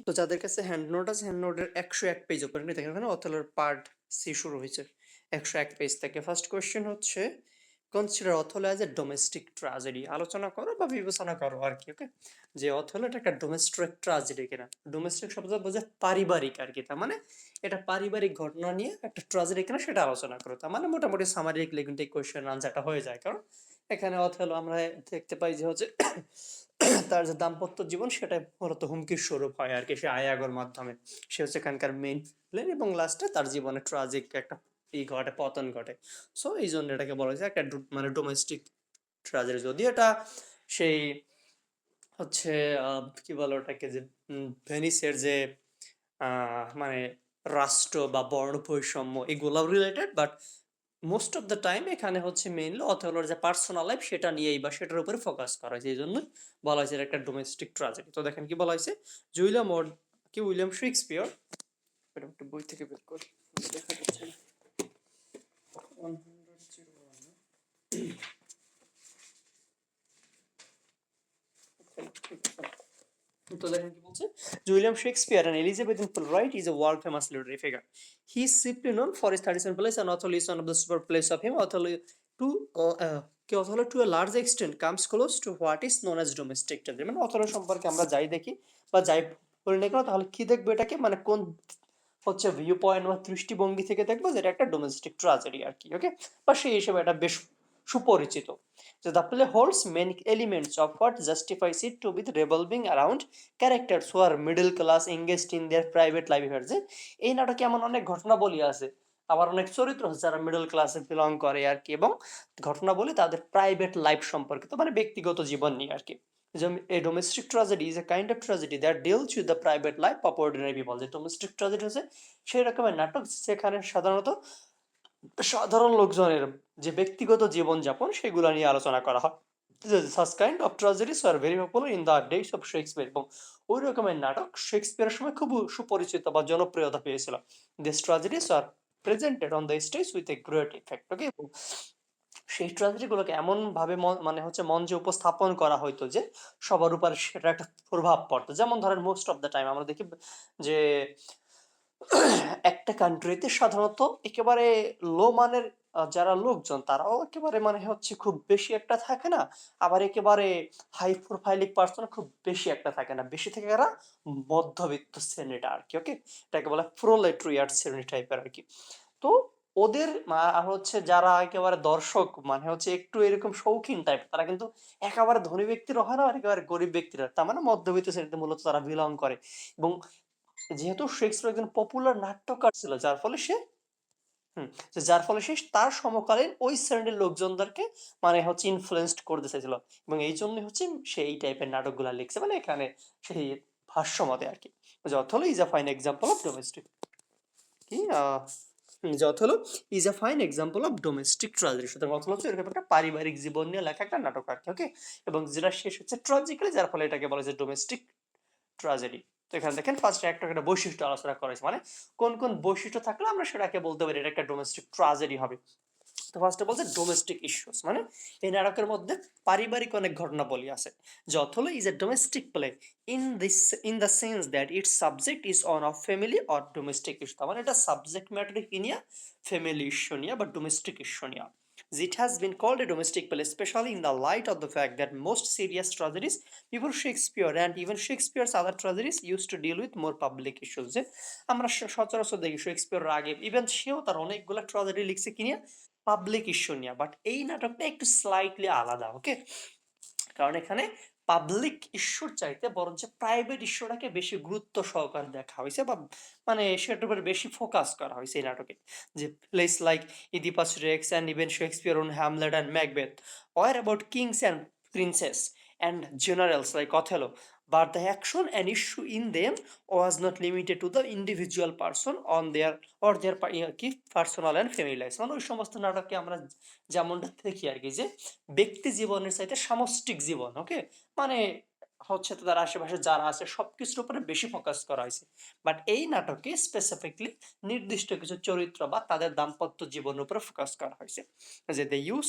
তো যাদের কাছে হ্যান্ড নোট আছে, হ্যান্ড নোটের 101 পেজ ওপেন দেখেন, এখানে অথেলোর পার্ট সি শুরু হয়েছে 101 পেজ থেকে। ফার্স্ট কোয়েশ্চেন হচ্ছে, consider Othello as a domestic tragedy, আলোচনা করো বা বিবেচনা করো আর কি। ওকে, যে অথেলো এটা একটা ডোমেস্টিক ট্র্যাজেডি কিনা। ডোমেস্টিক শব্দ বোঝায় পারিবারিক আর কি, তার মানে এটা পারিবারিক ঘটনা নিয়ে একটা ট্র্যাজেডি কিনা সেটা আলোচনা করো। তার মানে মোটামুটি সামারিক লিখে কোয়েশ্চেন আনসারটা হয়ে যায়। কারণ এখানে অথেলো আমরা দেখতে পাই যে হচ্ছে তার যে দাম্পত্য জীবন সেটা মূলত হুমকির স্বরূপ হয় আর কি, সে আয়াগর মাধ্যমে। সে হচ্ছে এখানকার মেইন প্লেন এবং লাস্টে তার জীবনে ট্রাজিক একটা ঘটে, পতন ঘটে। সো এই জন্য এটাকে বলা হয়েছে একটা মানে ডোমেস্টিক ট্রাজেডি। যদি এটা সেই হচ্ছে কি বলে ওটাকে, যে ভেনিসের যে মানে রাষ্ট্র বা বর্ণ বৈষম্য এগুলো related, but most of the time এখানে হচ্ছে মেইনলি অথেলোর যে পার্সোনাল লাইফ সেটা নিয়েই বা সেটার উপরে ফোকাস করা হয়েছে, এই জন্য বলা হয়েছে এটা একটা ডোমেস্টিক ট্র্যাজেডি। তো দেখেন কি বলা হয়েছে, যে উইলিয়াম শেক্সপিয়র, এটা একটু বই থেকে বের করি, দেখা যাচ্ছে না। 101 তো দেখেন কি বলছে, William Shakespeare and Elizabethan playwright is a world famous literary figure. He is simply known for his 37 plays and Othello is one of the super plays of him. Othello to a large extent comes close to what is known as domestic tragedy. মানে অথলো সম্পর্কে আমরা যাই দেখি বা যাই বলি না কেন, তাহলে কি দেখবো এটাকে, মানে কোন হচ্ছে ভিউ পয়েন্ট বা দৃষ্টিভঙ্গি থেকে দেখবো যেটা একটা ডোমেস্টিক ট্র্যাজেডি আর কি। ওকে, বা সেই হিসেবে এটা বেশ সুপরিচিত। So the play holds many elements of what justifies it to be revolving around characters who are middle class engaged in their private life affairs. যে এই নাটকে এমন অনেক ঘটনাবলী আছে, আবার অনেক চরিত্র আছে যারা মিডল ক্লাসে বিলং করে আর কি, এবং ঘটনাবলী তাদের প্রাইভেট লাইফ সম্পর্কিত, মানে ব্যক্তিগত জীবন নিয়ে আর কি। A domestic tragedy is a kind of tragedy that deals with the private life of ordinary people. যে ডোমেস্টিক ট্র্যাজেডি হচ্ছে সেই রকমের নাটক যেখানে সাধারণত সাধারণ লোকজনের যে ব্যক্তিগত জীবনযাপন সেগুলো নিয়ে আলোচনা করা হয়। Such kind of tragedies were very popular in the days of Shakespeare, এবং ওই রকমের নাটক শেক্সপিয়ারের সময় খুব সুপরিচিত বা জনপ্রিয়তা পেয়েছিল। These tragedies are presented on the stage with a great effect. ওকে, সেই ট্র্যাজেডি গুলোকে এমন ভাবে মানে হচ্ছে মঞ্চে উপস্থাপন করা হইতো যে সবার উপর সেটা একটা প্রভাব পড়তো। যেমন ধরেন মোস্ট অফ দ্য টাইম আমরা দেখি যে একটা কান্ট্রিতে সাধারণত একেবারে লো মানের যারা লোকজন তারাও একেবারে মানে হচ্ছে খুব বেশি একটা থাকে না, আবার একেবারে হাই প্রোফাইলিক পার্সন খুব বেশি একটা থাকে না, বেশি থেকে এরা মধ্যবিত্ত শ্রেণীটা আর কি। ওকে, এটাকে বলে প্রোলেটরিয়াট শ্রেণী টাইপের আর কি। তো ওদের হচ্ছে যারা একেবারে দর্শক মানে হচ্ছে একটু এরকম শৌখিন টাইপ, তারা কিন্তু একেবারে ধনী ব্যক্তিরা হয় না, আর একেবারে গরিব ব্যক্তিরা, তার মানে মধ্যবিত্ত শ্রেণীতে মূলত তারা বিলং করে। এবং যেহেতু শেক্সপিয়ার একজন পপুলার নাট্যকার ছিল, যার ফলে সে তার সমকালীন ওই শ্রেণীর লোকজনদেরকে মানে হচ্ছে ইনফ্লুয়েন্সড করতে চাইছিল, এবং এই জন্য হচ্ছে সে এই টাইপের নাটকগুলা লিখছে, মানে এখানে সেই ভাষ্য মতে আর কি। Othello is a fine example of domestic কি Othello is a fine example of domestic tragedy. সুতরাং অথলো হচ্ছে এরকম একটা পারিবারিক জীবন নিয়ে লেখা একটা নাটক আর কি। ওকে, এবং যেটা শেষ হচ্ছে ট্র্যাজিক্যালি, যার ফলে এটাকে বলা যায় ডোমেস্টিক ট্র্যাজেডি। তো এখানে দেখেন ফার্স্ট একটা বৈশিষ্ট্য আলোচনা করা হয়েছে, মানে কোন কোন বৈশিষ্ট্য থাকলে আমরা সেটাকে বলতে পারি এটা একটা ডোমেস্টিক ট্র্যাজেডি হবে। তো ফার্স্টে বলছে ডোমেস্টিক ইস্যুস, মানে এই নাটকের মধ্যে পারিবারিক অনেক ঘটনাবলী আছে। Othello is a domestic play in the sense that its subject is on of family or domestic issue. তার মানে এটা সাবজেক্ট ম্যাটার কি নিয়ে, ফ্যামিলি ইস্যু নিয়ে বা ডোমেস্টিক ইস্যু নিয়ে। It has been called a domestic play, especially in the light of the fact that most serious tragedies before Shakespeare and even Shakespeare's other tragedies used to deal with more public issues. যে আমরা সচরাচর দেখি Shakespeare আগে even সেও তার অনেকগুলো tragedy লিখছে কি নিয়ে, পাবলিক ইস্যু নিয়ে, বাট এই নাটকটা একটু স্লাইটলি আলাদা। ওকে, কারণ এখানে পাবলিক ইস্যুর চাইতে বরঞ্চ প্রাইভেট ইস্যুটাকে বেশি গুরুত্ব সহকারে দেখা হয়েছে, বা মানে সেটার উপরে বেশি ফোকাস করা হয়েছে এই নাটকে। যে place like Oedipus Rex and even Shakespeare on Hamlet and Macbeth were about kings and princes and generals like Othello, but the action and issue in them was not limited to the individual person on their or their কি personal and family life. মানে ওই সমস্ত নাটকে আমরা যেমনটা দেখি আর কি, যে ব্যক্তি জীবনের চাইতে সামষ্টিক জীবন, ওকে, মানে হচ্ছে তার আশেপাশে যারা আছে সবকিছুর উপরে বেশি ফোকাস করা হয়েছে। বাট এই নাটকে স্পেসিফিকলি নির্দিষ্ট কিছু চরিত্র বা তাদের দাম্পত্য জীবনের উপরে ফোকাস করা হয়েছে। যে they use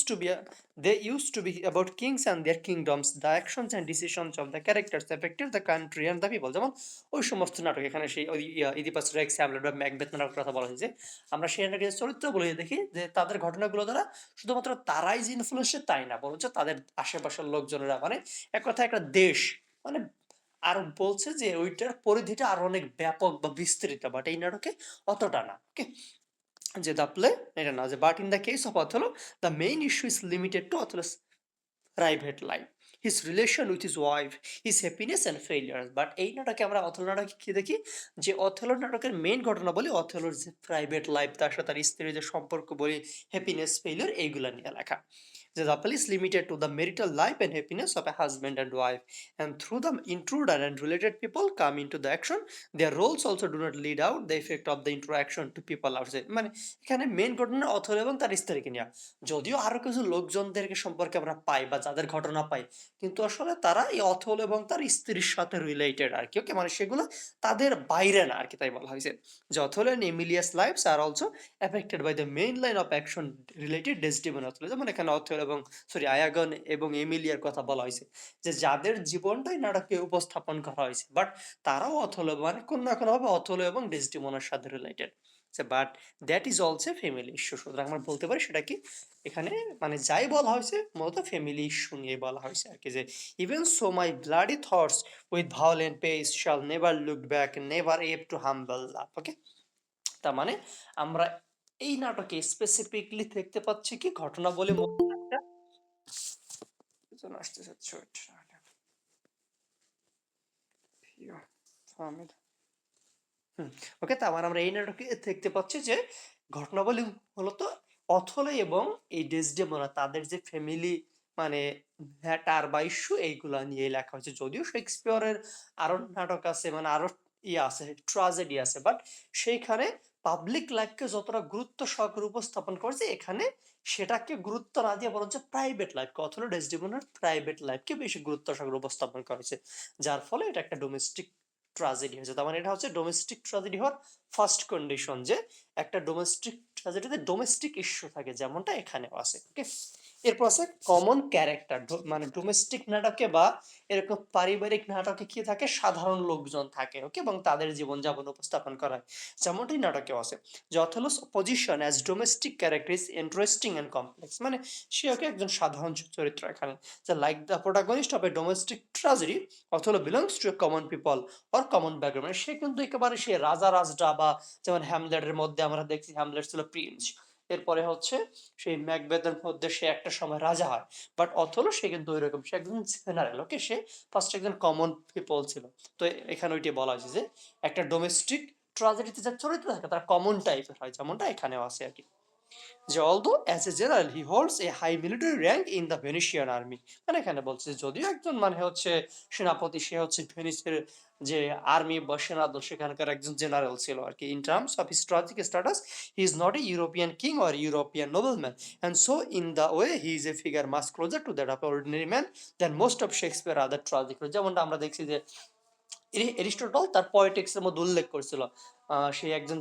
to be about kings and their kingdoms, the actions and decisions of the characters affected the country and the people. যেমন ওই সমস্ত নাটক, এখানে সেই ওই ইডিপাস রেক্স, হ্যামলেট বা ম্যাকবেথ নাটকের কথা বলা হয়েছে। আমরা সেই নাটকের চরিত্র বলে দেখি যে তাদের ঘটনাগুলো দ্বারা শুধুমাত্র তারাই যে ইনফ্লুয়েন্স তাই না, বরঞ্চ তাদের আশেপাশের লোকজনেরা, মানে এক কথায় একটা দেশ, মানে আর বলছে যে ওইটার পরিধিটা আরো অনেক ব্যাপক বা বিস্তৃত, বাট এই নাটকে অতটা না। ওকে, যে দ্য প্লে এটা না, যে but in the case of Othello the main issue is limited to Othello's private life, his relation with his wife, his happiness and failure. But এই নাটকে আমরা অথেলো নাটকে কি দেখি, যে অথেলো নাটকের মেইন ঘটনা বলি অথেলোর যে প্রাইভেট লাইফ, তার সাথে তার স্ত্রীর যে সম্পর্ক বলি, হ্যাপিনেস ফেইলিয়ার এইগুলা নিয়ে লেখা। The couple is limited to the marital life and happiness of a husband and wife, and through the intruder and related people come into the action, their roles also do not lead out the effect of the interaction to people outside. মানে এখানে main ঘটনা author এবং তার স্ত্রীকে নিয়ে, যদিও আরো কিছু লোকজনদেরকে সম্পর্কে আমরা পাই বা যাদের ঘটনা পাই, কিন্তু আসলে তারা এই অথল এবং তার স্ত্রীর সাথে রিলেটেড আর কি। ওকে, মানে সেগুলো তাদের বাইরে না আর কি, তাই বলা হয়েছে যে Othello and Emilia's lives are also affected by the main line of action related Desdemona Othello. যেমন এখানে অথল এবং আয়াগন এবং এমিলিয়ার কথা বলা হয়েছে, যে যাদের জীবনটাই নাটকে উপস্থাপন করা হয়েছে, বাট তারাও অথল মানে কোন না কোনো ভাবে অথল এবং ডেসটিমনের সাথে related. But that is also family issue. সুতরাং আমরা বলতে পারি সেটা কি, এখানে মানে যাই বলা হয়েছে মূলত ফ্যামিলি ইস্যু নিয়ে বলা হয়েছে আর কি। যে even so my bloody thoughts with violent pace শাল নেভার লুক ব্যাক, নেভার এব টু হাম্বল লাভ। ওকে, তার মানে আমরা এই নাটকে স্পেসিফিকলি দেখতে পাচ্ছি কি ঘটনা বলে একটা আসতে চাচ্ছ। ওকে, তার মানে আমরা এই নাটকে দেখতে পাচ্ছি যে ঘটনাবলী মূলত অথলে এবং এই ডেসডেমোনা তাদের যে ফ্যামিলি, মানে ম্যাটার বা ইস্যু এইগুলা নিয়ে লেখা হয়েছে। যদিও শেক্সপিয়রের আরো নাটক আছে, মানে আরো ইয়ে আছে, ট্রাজেডি আছে, বাট সেইখানে পাবলিক লাইফকে যতটা গুরুত্ব সহকারে উপস্থাপন করছে, এখানে সেটাকে গুরুত্ব না দিয়ে বরঞ্চ প্রাইভেট লাইফকে, অথবা ডেসডেমোনার প্রাইভেট লাইফকে বেশি গুরুত্ব সহকারে উপস্থাপন করেছে, যার ফলে এটা একটা ডোমেস্টিক ট্রাজেডি হয়েছে। তার মানে এটা হচ্ছে ডোমেস্টিক ট্রাজেডি হওয়ার ফার্স্ট কন্ডিশন, যে একটা ডোমেস্টিক ট্রাজেডিতে ডোমেস্টিক ইস্যু থাকে, যেমনটা এখানেও আছে। ওকে, এরপর আছে কমন ক্যারেক্টার। মানে ডোমেস্টিক নাটকে বা এরকম পারিবারিক নাটকে কি থাকে, সাধারণ লোকজন থাকে। ওকে, এবং তাদের জীবনযাপন উপস্থাপন করা হয়, যেমনটাই নাটকেও আছে। যে Othello's position as domestic character is interesting and complex. মানে সে ওকে একজন সাধারণ চরিত্র এখানে, যে like the protagonist of a domestic tragedy, Othello belongs to a common people or common background. মানে সে কিন্তু একেবারে সে রাজা রাজডা, বা যেমন হ্যামলেটের মধ্যে আমরা দেখছি হ্যামলেট ছিল প্রিন্স, এরপরে হচ্ছে সেই ম্যাকবেথের মধ্যে সে একটা সময় রাজা হয়, বাট অথলো সে কিন্তু ওইরকম, সে একজন জেনারেল। ওকে, সে ফার্স্ট একজন কমন পিপল ছিল। তো এখানে ওইটি বলা হয়েছে যে একটা ডোমেস্টিক ট্রাজেডিতে যা চরিত্র থাকে তারা কমন টাইপের হয়, যেমনটা এখানেও আছে আর কি। যে although as a general he holds a high military rank in the Venetian army, মানে এখানে বলছে যে যদিও একজন মানে হচ্ছে সেনাপতি, সে হচ্ছে ভেনিসের যে আর্মি বা সেনাদল সেখানকার একজন জেনারেল ছিল আর কি। In terms of his tragic status he is not a European king or European nobleman, and so in the way he is a figure much closer to that of ordinary man than most of Shakespeare other tragic, যেমনটা আমরা দেখছি যে Aristotle তার poetics এর মধ্যে উল্লেখ করেছিল সে একজন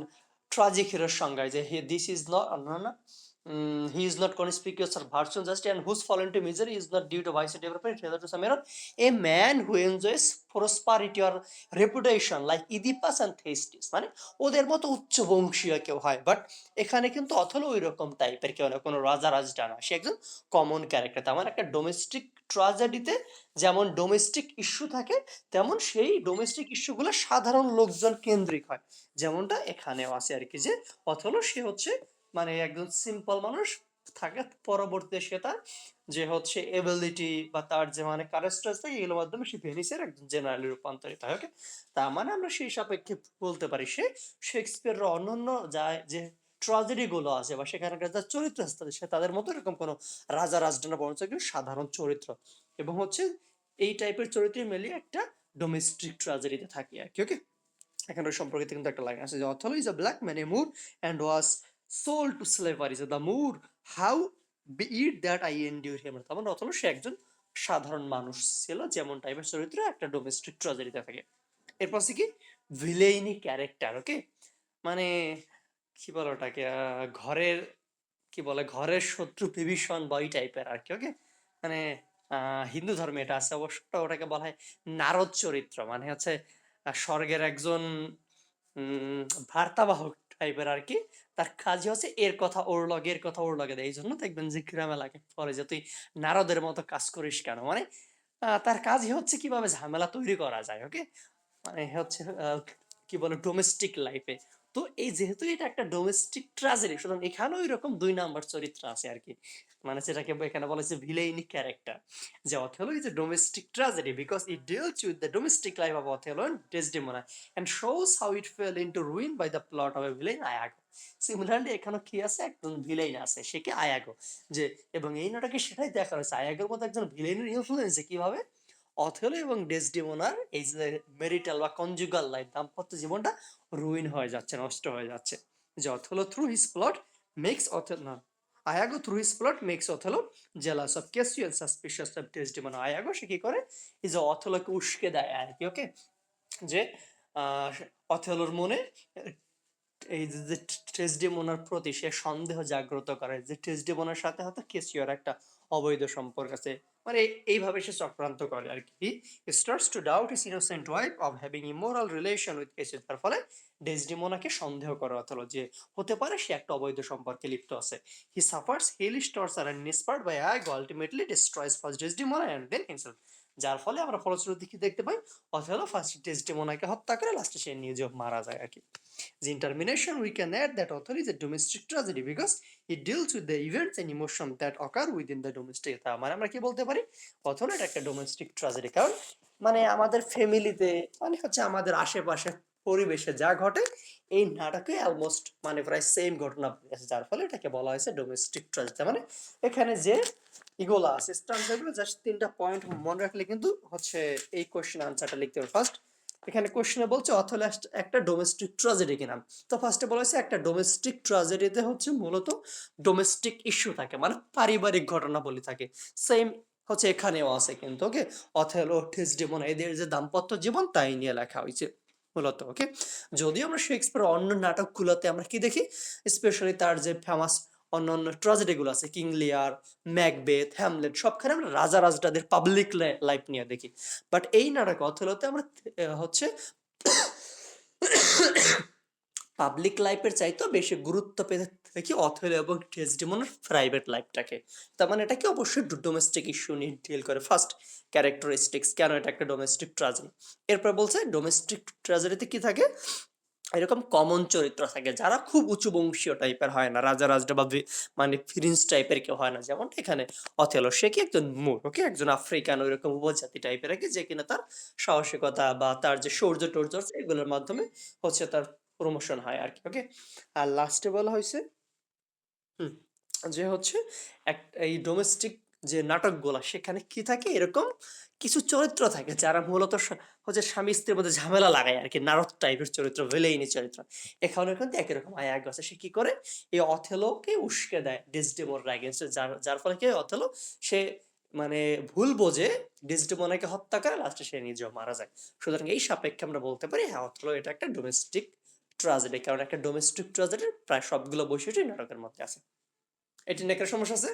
ট্রাজিক হিরোর সংজ্ঞায়, যে হি দিস ইজ নট না he is not conspicuous or ভার্চুন just and whose fall into misery is not due to vice development rather to some error, a man who enjoys prosperity or reputation like Oedipus and Thyestes. মানে ওদের মতো উচ্চ বংশীয় কেউ হয়, but এখানে কিন্তু অথলো ওই রকম টাইপের কেউ না, কোনো রাজা রাজটা না, সে একজন কমন ক্যারেক্টার। তার মানে একটা ডোমেস্টিক ট্রাজেডিতে যেমন ডোমেস্টিক ইস্যু থাকে, তেমন সেই ডোমেস্টিক ইস্যুগুলো সাধারণ লোকজন কেন্দ্রিক হয়, যেমনটা এখানেও আছে আর কি। যে অথলো সে হচ্ছে মানে একজন সিম্পল মানুষ থাকে, পরবর্তীতে সে তার যে হচ্ছে এবিলিটি বা তার যে মানে কারেক্টার থাকে, এগুলোর মাধ্যমে সে ভেনিসের একজন জেনারেলে রূপান্তরিত হয়। ওকে, তার মানে আমরা সেই সাপেক্ষে বলতে পারি সে শেক্সপিয়ারের অন্যান্য যা যে ট্রাজেডি গুলো আছে বা সেখানকার যা চরিত্র আছে সে তাদের মতো এরকম কোনো রাজা রাজডানা বরঞ্চ একজন সাধারণ চরিত্র, এবং হচ্ছে এই টাইপের চরিত্রে মিলিয়ে একটা ডোমেস্টিক ট্রাজেডিতে থাকি আর কি। ওকে, এখানে ওই সম্পর্কে কিন্তু একটা লাইন আছে যে Othello is a black man a Moor and was sold to slavery, যে the Moor how be it that I endure him. তার মানে অথলো সে একজন সাধারণ মানুষ ছিল, যেমন টাইপের চরিত্র একটা ডোমেস্টিক ট্র্যাজেডিতে থাকে। এরপর হচ্ছে কি ভিলেইনি ক্যারেক্টার, ওকে, মানে কি বলে ওটাকে, ঘরের কি বলে, ঘরের শত্রু বিভীষণ বই টাইপের আর কি, ওকে, মানে হিন্দু ধর্মে এটা আছে অবশ্য, ওটাকে বলা হয় নারদ চরিত্র, মানে হচ্ছে স্বর্গের একজন উম বার্তাবাহক টাইপের আর কি। তার কাজই হচ্ছে এর কথা ওর লগে, এর কথা ওর লগে দেয়। এই জন্য দেখবেন যে গ্রামে লাগে পরে যে তুই নারদের মতো কাজ করিস কেন, মানে তার কাজই হচ্ছে কিভাবে ঝামেলা তৈরি করা যায়, ওকে, মানে হচ্ছে কি বলে ডোমেস্টিক লাইফে। তো এই যেহেতু এটা একটা ডোমেস্টিক ট্র্যাজেডি, সুতরাং এখানেও এরকম 2 নাম্বার চরিত্র আছে আর কি, মানে যেটাকে এখানে বলা হচ্ছে ভিলেইনি ক্যারেক্টার। যে Othello is a domestic tragedy because it deals with the domestic life of Othello and Desdemona and shows how it fell into ruin by the plot of a villain Iago. Similarly এখানে কি আছে, একজন villain আছে, সে কি আয়াগো। যে এবং এই নাটকে সেটাই দেখা হয়েছে, আয়াগোর মতো একজন ভিলেনের ইনফ্লুয়েন্সে কিভাবে অথেলো এবং ডেসডেমোনার এই যে মেরিটাল বা কনজুগাল লাইফ, দাম্পত্য জীবনটা রুইন হয়ে যাচ্ছে, নষ্ট হয়ে যাচ্ছে। যে Othello through his plot makes Othello না, Iago through his plot makes Othello jealous of Cassio and suspicious of Desdemona. Iago সে কি করে, এই যে অথেলোকে উস্কে দেয় আর কি, ওকে, যে অথেলোর মনে এই যে ডেসডেমোনার প্রতি সে সন্দেহ জাগ্রত করে, যে ডেসডেমোনার সাথে হয়তো কেসিওর একটা অবৈধ সম্পর্ক আছে, মানে এইভাবে সে চক্রান্ত করে আর কি। Starts to doubt his innocent wife of having immoral relation with Cassio. তার ফলে ডেসডেমোনাকে সন্দেহ করে অথলো যে হতে পারে সে একটা অবৈধ সম্পর্কে লিপ্ত আছে। He suffers hellish torture and inspired by Iago ultimately destroys first Desdemona and then himself. যার ফলে আমরা ফলশ্রুতি কি দেখতে পাই, অথেলো ফার্স্ট ডেসডেমোনাকে হত্যা করে লাস্টে সে নিজেও মারা যায় আর কি। In termination, we can add that Othello is a domestic tragedy because it deals with the events and emotions that occur within the domestic. তার মানে আমরা কি বলতে পারি, অথেলো এটা একটা ডোমেস্টিক ট্র্যাজেডি, কারণ মানে আমাদের ফ্যামিলিতে, মানে হচ্ছে আমাদের আশেপাশে পরিবেশে যা ঘটে এই নাটকে অলমোস্ট মানে প্রায় সেম ঘটনা ঘটেছে, যার ফলে এটাকে বলা হয়েছে ডোমেস্টিক ট্র্যাজেডি। মানে এখানে যে ইগোলা আছে স্ট্রাকচারগুলো জাস্ট 3টা পয়েন্ট মনে রাখলে কিন্তু হচ্ছে এই কোশ্চেন আনসারটা লিখতে হবে। ফার্স্ট, এখানে কোশ্চেনে বলছে অথেলো একটা ডোমেস্টিক ট্র্যাজেডি কিনা। তো ফার্স্টে বলা হয়েছে একটা ডোমেস্টিক ট্র্যাজেডিতে হচ্ছে মূলত ডোমেস্টিক ইস্যু থাকে, মানে পারিবারিক ঘটনাবলী থাকে। সেম হচ্ছে এখানেও আছে কিন্তু, ওকে, অথেলো ডেসডেমোনা এদের যে দাম্পত্য জীবন তাই নিয়ে লেখা হয়েছে মূলত, ওকে। যদিও আমরা শেক্সপিয়ার অন্য নাটকগুলোতে আমরা কি দেখি, স্পেশালি তার যে ফেমাস অন্যান্য ট্র্যাজেডি গুলো আছে, কিং লিয়ার, ম্যাকবেথ, হ্যামলেট, সবখানে আমরা রাজা রাজটাদের পাবলিক লাইফ নিয়ে দেখি। বাট এই নাটকে অথেলোতে আমরা হচ্ছে পাবলিক লাইফের চাইতেও বেশি গুরুত্ব পেতে দেখি অথেলো এবং ডেসডেমোনার প্রাইভেট লাইফটাকে। তার মানে এটাকে অবশ্যই ডোমেস্টিক ইস্যু নিয়ে ডিল করে। ফার্স্ট ক্যারেক্টারিস্টিক্স, কেন এটা একটা ডোমেস্টিক ট্র্যাজেডি। এরপর বলছে ডোমেস্টিক ট্র্যাজেডিতে কি থাকে, এরকম কমন চরিত্র থাকে যারা খুব উঁচু বংশীয় টাইপের হয় না, রাজা রাজা বা মানে প্রিন্স টাইপের কেউ হয় না, যেমন এখানে অথেলো সে কি একজন মুর, ওকে, একজন আফ্রিকান ওইরকম উপজাতি টাইপের আর কি, যে কিনা তার সাহসিকতা বা তার যে শৌর্য টৌর্য এগুলোর মাধ্যমে হচ্ছে তার প্রমোশন হয় আর কি, ওকে। আর লাস্টে বলা হয়েছে হুম, যে হচ্ছে এই ডোমেস্টিক যে নাটকগুলা সেখানে কি থাকে, এরকম কিছু চরিত্র থাকে যারা মূলত হচ্ছে স্বামী স্ত্রীর মধ্যে ঝামেলা লাগায় আর কি, নারদ টাইপের চরিত্র, ভিলেইনি চরিত্র। এখানে কিন্তু একই রকম আয়াগ আছে, সে কি করে এই অথেলোকে উস্কে দেয় ডেসডেমোনার এগেইনস্টে, যার যার ফলে কি অথেলো সে মানে ভুল বোঝে ডেসডেমোনাকে হত্যা করে, লাস্টে সে নিজেও মারা যায়। সুতরাং এই সাপেক্ষে আমরা বলতে পারি হ্যাঁ অথেলো এটা একটা ডোমেস্টিক ট্র্যাজেডি, কারণ একটা ডোমেস্টিক ট্র্যাজেডির প্রায় সবগুলো বৈশিষ্ট্যই নাটকের মধ্যে আছে। এটি নিয়ে একটা সমস্যা আছে?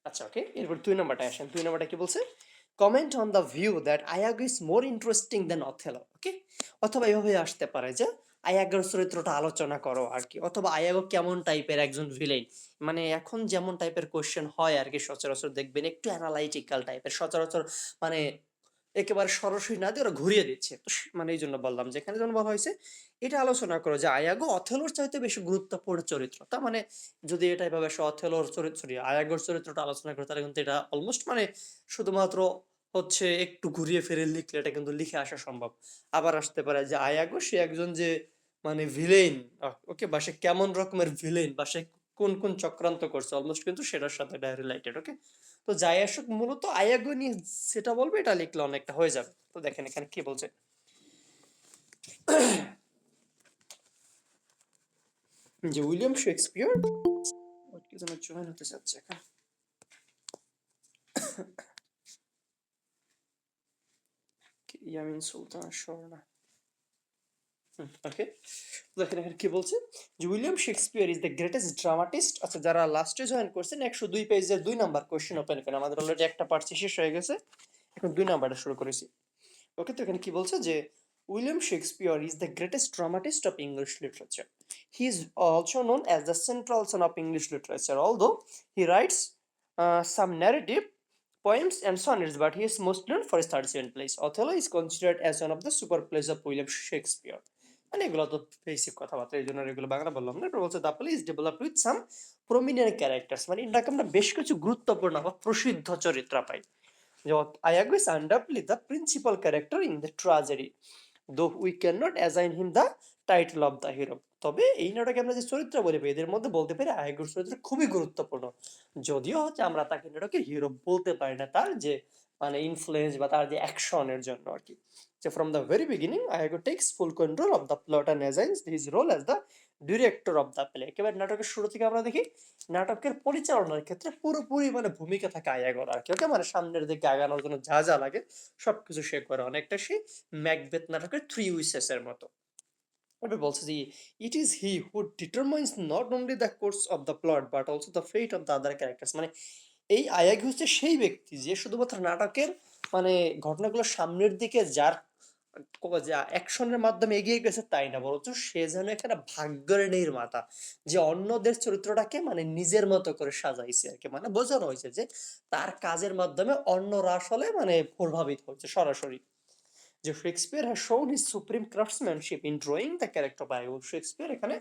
আচ্ছা, ওকে, এরপর 2 নম্বরটা আসেন। 2 নম্বরটা কি বলছে, comment on the view that Iago is more interesting than Othello, okay. অথবা এভাবে আসতে পারে যে আয়াগোর চরিত্রটা আলোচনা করো আর কি, অথবা আয়াগো কেমন টাইপের একজন ভিলেন। মানে এখন যেমন টাইপের কোশ্চেন হয় আর কি, সচরাচর দেখবেন একটু অ্যানালাইটিক্যাল টাইপের, সচরাচর মানে একেবারে সরাসরি না দিয়ে ওরা ঘুরিয়ে দিচ্ছে। তো মানে এই জন্য বললাম, যেখানে যেমন বলা হয়েছে এটা আলোচনা করো যে আয়াগো অথেলোর চাইতে বেশি গুরুত্বপূর্ণ চরিত্র। তার মানে যদি এটা এভাবে সে অথেলোর চরিত্র, আয়াগোর চরিত্রটা আলোচনা করে, তাহলে কিন্তু এটা অলমোস্ট মানে শুধুমাত্র হচ্ছে একটু ঘুরিয়ে ফিরে লিখলে এটা কিন্তু লিখে আসা সম্ভব। আবার আসতে পারে যে আয়াগো সে একজন যে মানে ভিলেন, ওকে, বা সে কেমন রকমের ভিলেন, বা সে কোন কোন চক্রান্ত করছে, অলমোস্ট কিন্তু সেটার সাথে এটা রিলেটেড, ওকে। তো যাই আসুক, মূলত আয়াগো নিয়ে সেটা বলবে, এটা লিখলে অনেকটা হয়ে যাবে। তো দেখেন এখানে কি বলছে, যে উইলিয়াম শেক্সপিয়ার কি যেন জয়েন হতে চাচ্ছে এখানে। ইয়ামিন সুলতান স্বর্ণা। ওকে, দেখেন এখানে কি বলছে যে William Shakespeare is the greatest dramatist. আচ্ছা, যারা লাস্টে জয়েন করছেন 102 পেজের 2 নাম্বার কোশ্চেন ওপেন করেন। আমাদের অলরেডি একটা পার্ট শেষ হয়ে গেছে, এখন 2 নাম্বারটা শুরু করেছি। ওকে, তো এখানে কি বলছে যে William Shakespeare is the greatest dramatist of English literature. He is also known as the central son of English literature, although he writes some narrative poems and sonnets, but he is most known for his 37 plays. Othello is considered as one of the super plays of William Shakespeare. মানে এগুলো তো basic কথাবার্তা, এই জন্য এগুলো বাংলা বললাম না। এটা বলছে the play is developed with some prominent characters, মানে এটাকে আমরা বেশ কিছু গুরুত্বপূর্ণ বা প্রসিদ্ধ চরিত্র পাই। Iago is undoubtedly the principal character in the tragedy, though we cannot assign him the title of the hero. তবে এই নাটকে আমরা যে চরিত্র বলি এদের মধ্যে বলতে পারি আয়াগোর চরিত্র খুবই গুরুত্বপূর্ণ, যদিও হচ্ছে আমরা তাকে নাটকে হিরো বলতে পারি না তার যে মানে ইনফ্লুয়েন্স বা তার যে অ্যাকশনের জন্য আর কি। যে from the very beginning Iago takes full control of the plot and assigns his role as the director of the play. একেবারে নাটকের শুরু থেকে আমরা দেখি নাটকের পরিচালনার ক্ষেত্রে পুরোপুরি মানে ভূমিকা থাকে আয়াগোর আর কি। ওকে, মানে সামনের দিকে আগানোর জন্য যা যা লাগে সবকিছু সে করে, অনেকটা সে ম্যাকবেথ নাটকের থ্রি উইসেস এর মতো। এবার বলছে যে it is he who determines not only the course of the plot but also the fate of the other characters. মানে এই আয়াগি হচ্ছে সেই ব্যক্তি যে শুধুমাত্র নাটকের মানে ঘটনাগুলো সামনের দিকে যার যা অ্যাকশনের মাধ্যমে এগিয়ে গেছে তাই না, বরঞ্চ সে যেন এখানে ভাগ্যের নির্মাতা, যে অন্যদের চরিত্রটাকে মানে নিজের মতো করে সাজাইছে আর কি। মানে বোঝানো হয়েছে যে তার কাজের মাধ্যমে অন্যরা আসলে মানে প্রভাবিত হচ্ছে সরাসরি। যে Shakespeare has shown his supreme craftsmanship in drawing the character by Shakespeare এখানে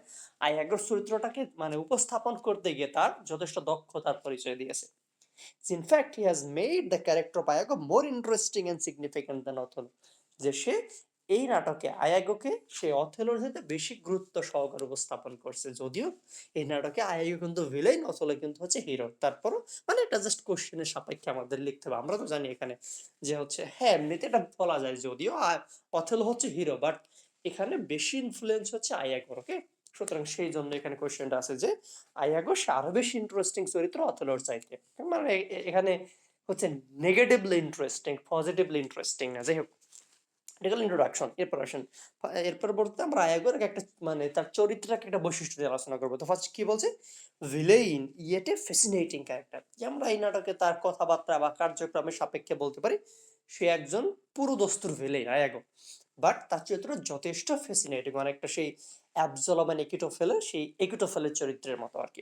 আয়াগোর চরিত্রটাকে মানে উপস্থাপন করতে গিয়ে তার যথেষ্ট দক্ষতার পরিচয় দিয়েছে। In fact, he has made the character of Iago more interesting and significant than Othello. যে সে এই নাটকে আয়াগোকে সে অথেলোর সাথে বেশি গুরুত্ব সহকারে উপস্থাপন করছে, যদিও এই নাটকে আয়াগো কিন্তু ভিলেন, অথেলো কিন্তু হচ্ছে হিরো। তারপরও মানে এটা জাস্ট কোশ্চেনের সাপেক্ষে আমাদের লিখতে হবে। আমরা তো জানি এখানে যে হচ্ছে হ্যাঁ এমনিতে এটা বলা যায় যদিও অথেলো হচ্ছে হিরো, বাট এখানে বেশি ইনফ্লুয়েন্স হচ্ছে আয়াগোর। ওকে, সুতরাং সেই জন্য এখানে কোশ্চেনটা আছে যে আয়াগো সে আরো বেশি ইন্টারেস্টিং চরিত্র অথেলোর চাইতে। মানে এখানে হচ্ছে নেগেটিভলি ইন্টারেস্টিং, পজিটিভলি ইন্টারেস্টিং না। যাই হোক, এটা হলো ইন্ট্রোডাকশন। এরপর আসেন, এরপর বলতে আমরা আয়াগোর একটা মানে তার চরিত্রটাকে একটা বৈশিষ্ট্য দিয়ে আলোচনা করবো। তো ফার্স্ট কি বলছে, villain yet a fascinating character. যে আমরা এই নাটকে তার কথাবার্তা বা কার্যক্রমের সাপেক্ষে বলতে পারি সে একজন পুরোদস্তুর ভিলেইন আয়াগো, বাট তার চরিত্র যথেষ্ট ফ্যাসিনেটিং, অনেকটা সেই অ্যাবজলম এন্ড একিটোফেলের সেই একিটোফেলের চরিত্রের মতো আর কি।